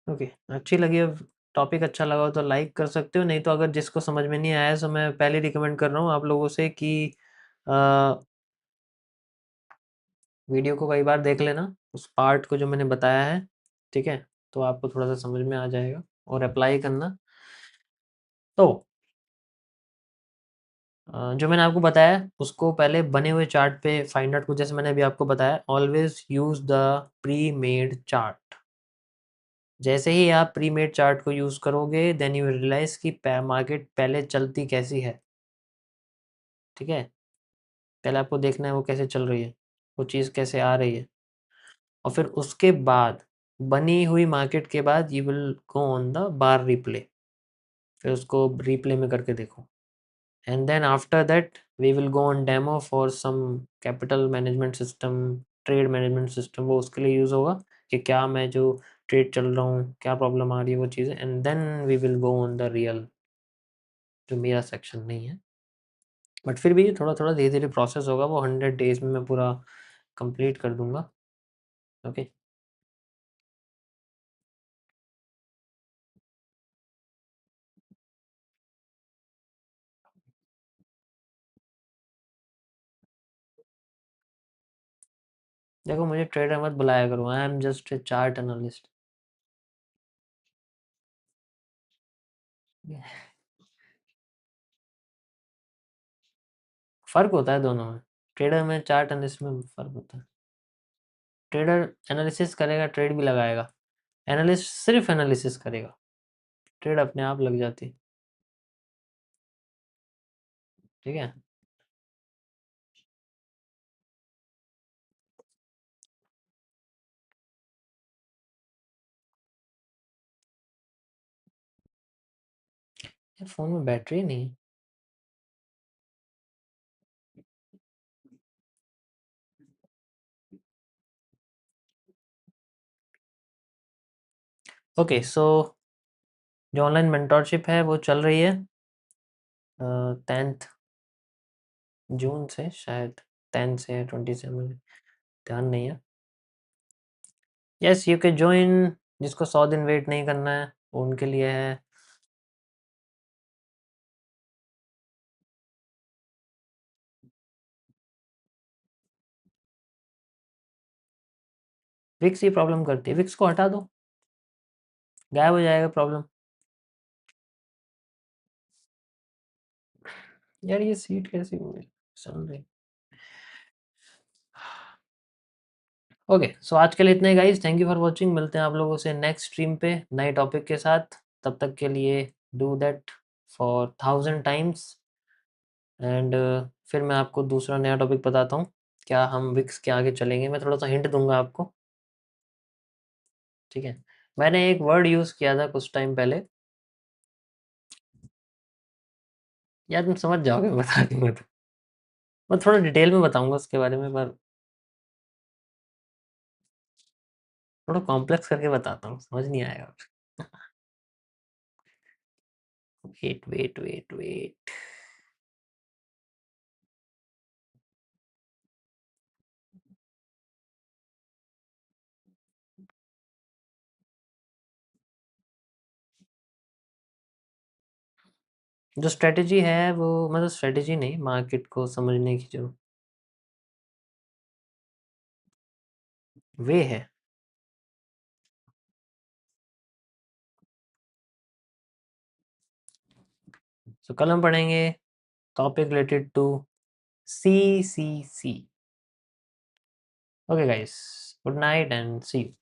Okay, अच्छी लगी हो, टॉपिक अच्छा लगा हो तो लाइक कर सकते हो, नहीं तो अगर जिसको समझ में नहीं आया, तो मैं पहले रिकमेंड कर रहा हूँ आप लोगों से कि वीडियो को कई बार देख लेना, उस पार्ट को जो मैंने बताया है, ठीक है, तो आपको थोड़ा सा समझ में आ जाएगा और अप्लाई करना। तो जो मैंने आपको बताया उसको पहले बने हुए चार्ट पे फाइंड आउट को, जैसे मैंने अभी आपको बताया, always use the pre made chart. जैसे ही आप प्री मेड चार्ट को यूज करोगे, देन यू रियलाइज कि मार्केट पहले चलती कैसी है, ठीक है, पहले आपको देखना है वो कैसे चल रही है, वो चीज़ कैसे आ रही है, और फिर उसके बाद बनी हुई मार्केट के बाद you will go on the bar replay, फिर उसको रिप्ले में करके देखो, and then after that we will go on demo for some capital management system, trade management system, वो उसके लिए यूज़ होगा कि क्या मैं जो ट्रेड चल रहा हूँ क्या प्रॉब्लम आ रही है वो चीज़ें, and then we will go on the real, जो मेरा सेक्शन नहीं है, बट फिर भी थोड़ा थोड़ा धीरे धीरे प्रोसेस होगा, वो 100 डेज में मैं पूरा कंप्लीट कर दूंगा। ओके, देखो मुझे ट्रेडर मत बुलाया करो, I am just a chart analyst. फर्क होता है दोनों में, ट्रेडर में चार्ट एनालिस्ट में फर्क होता है। ट्रेडर एनालिसिस करेगा, ट्रेड भी लगाएगा, एनालिस्ट सिर्फ एनालिसिस करेगा, ट्रेड अपने आप लग जाती है, ठीक है। यार फोन में बैटरी नहीं है। ओके सो जो ऑनलाइन मेंटोरशिप है वो चल रही है 10th जून से शायद, 10 से 20 से, मुझे ध्यान नहीं है। यस यू कैन ज्वाइन, जिसको 100 दिन वेट नहीं करना है वो उनके लिए है। विक्स ये प्रॉब्लम करती है, विक्स को हटा दो, गायब हो जाएगा प्रॉब्लम। यार ये सीट कैसी हो गई, चल रही। ओके सो आज के लिए इतना ही guys, thank you for watching, मिलते हैं आप लोगों से नेक्स्ट स्ट्रीम पे नए टॉपिक के साथ, तब तक के लिए do that for 1000 times, and फिर मैं आपको दूसरा नया टॉपिक बताता हूँ, क्या हम विक्स के आगे चलेंगे, मैं थोड़ा सा हिंट दूंगा आपको, ठीक है। मैंने एक वर्ड यूज़ किया था कुछ टाइम पहले, यार तुम समझ जाओगे मैं बता दूंगा तो, मैं थोड़ा डिटेल में बताऊंगा उसके बारे में, पर थोड़ा कॉम्प्लेक्स करके बताता हूँ, समझ नहीं आएगा। वेट वेट वेट वेट, जो स्ट्रेटेजी है वो, मतलब स्ट्रेटेजी नहीं, मार्केट को समझने की जो वे है, तो कल हम पढ़ेंगे topic related to C C C. Okay guys, good night and see you.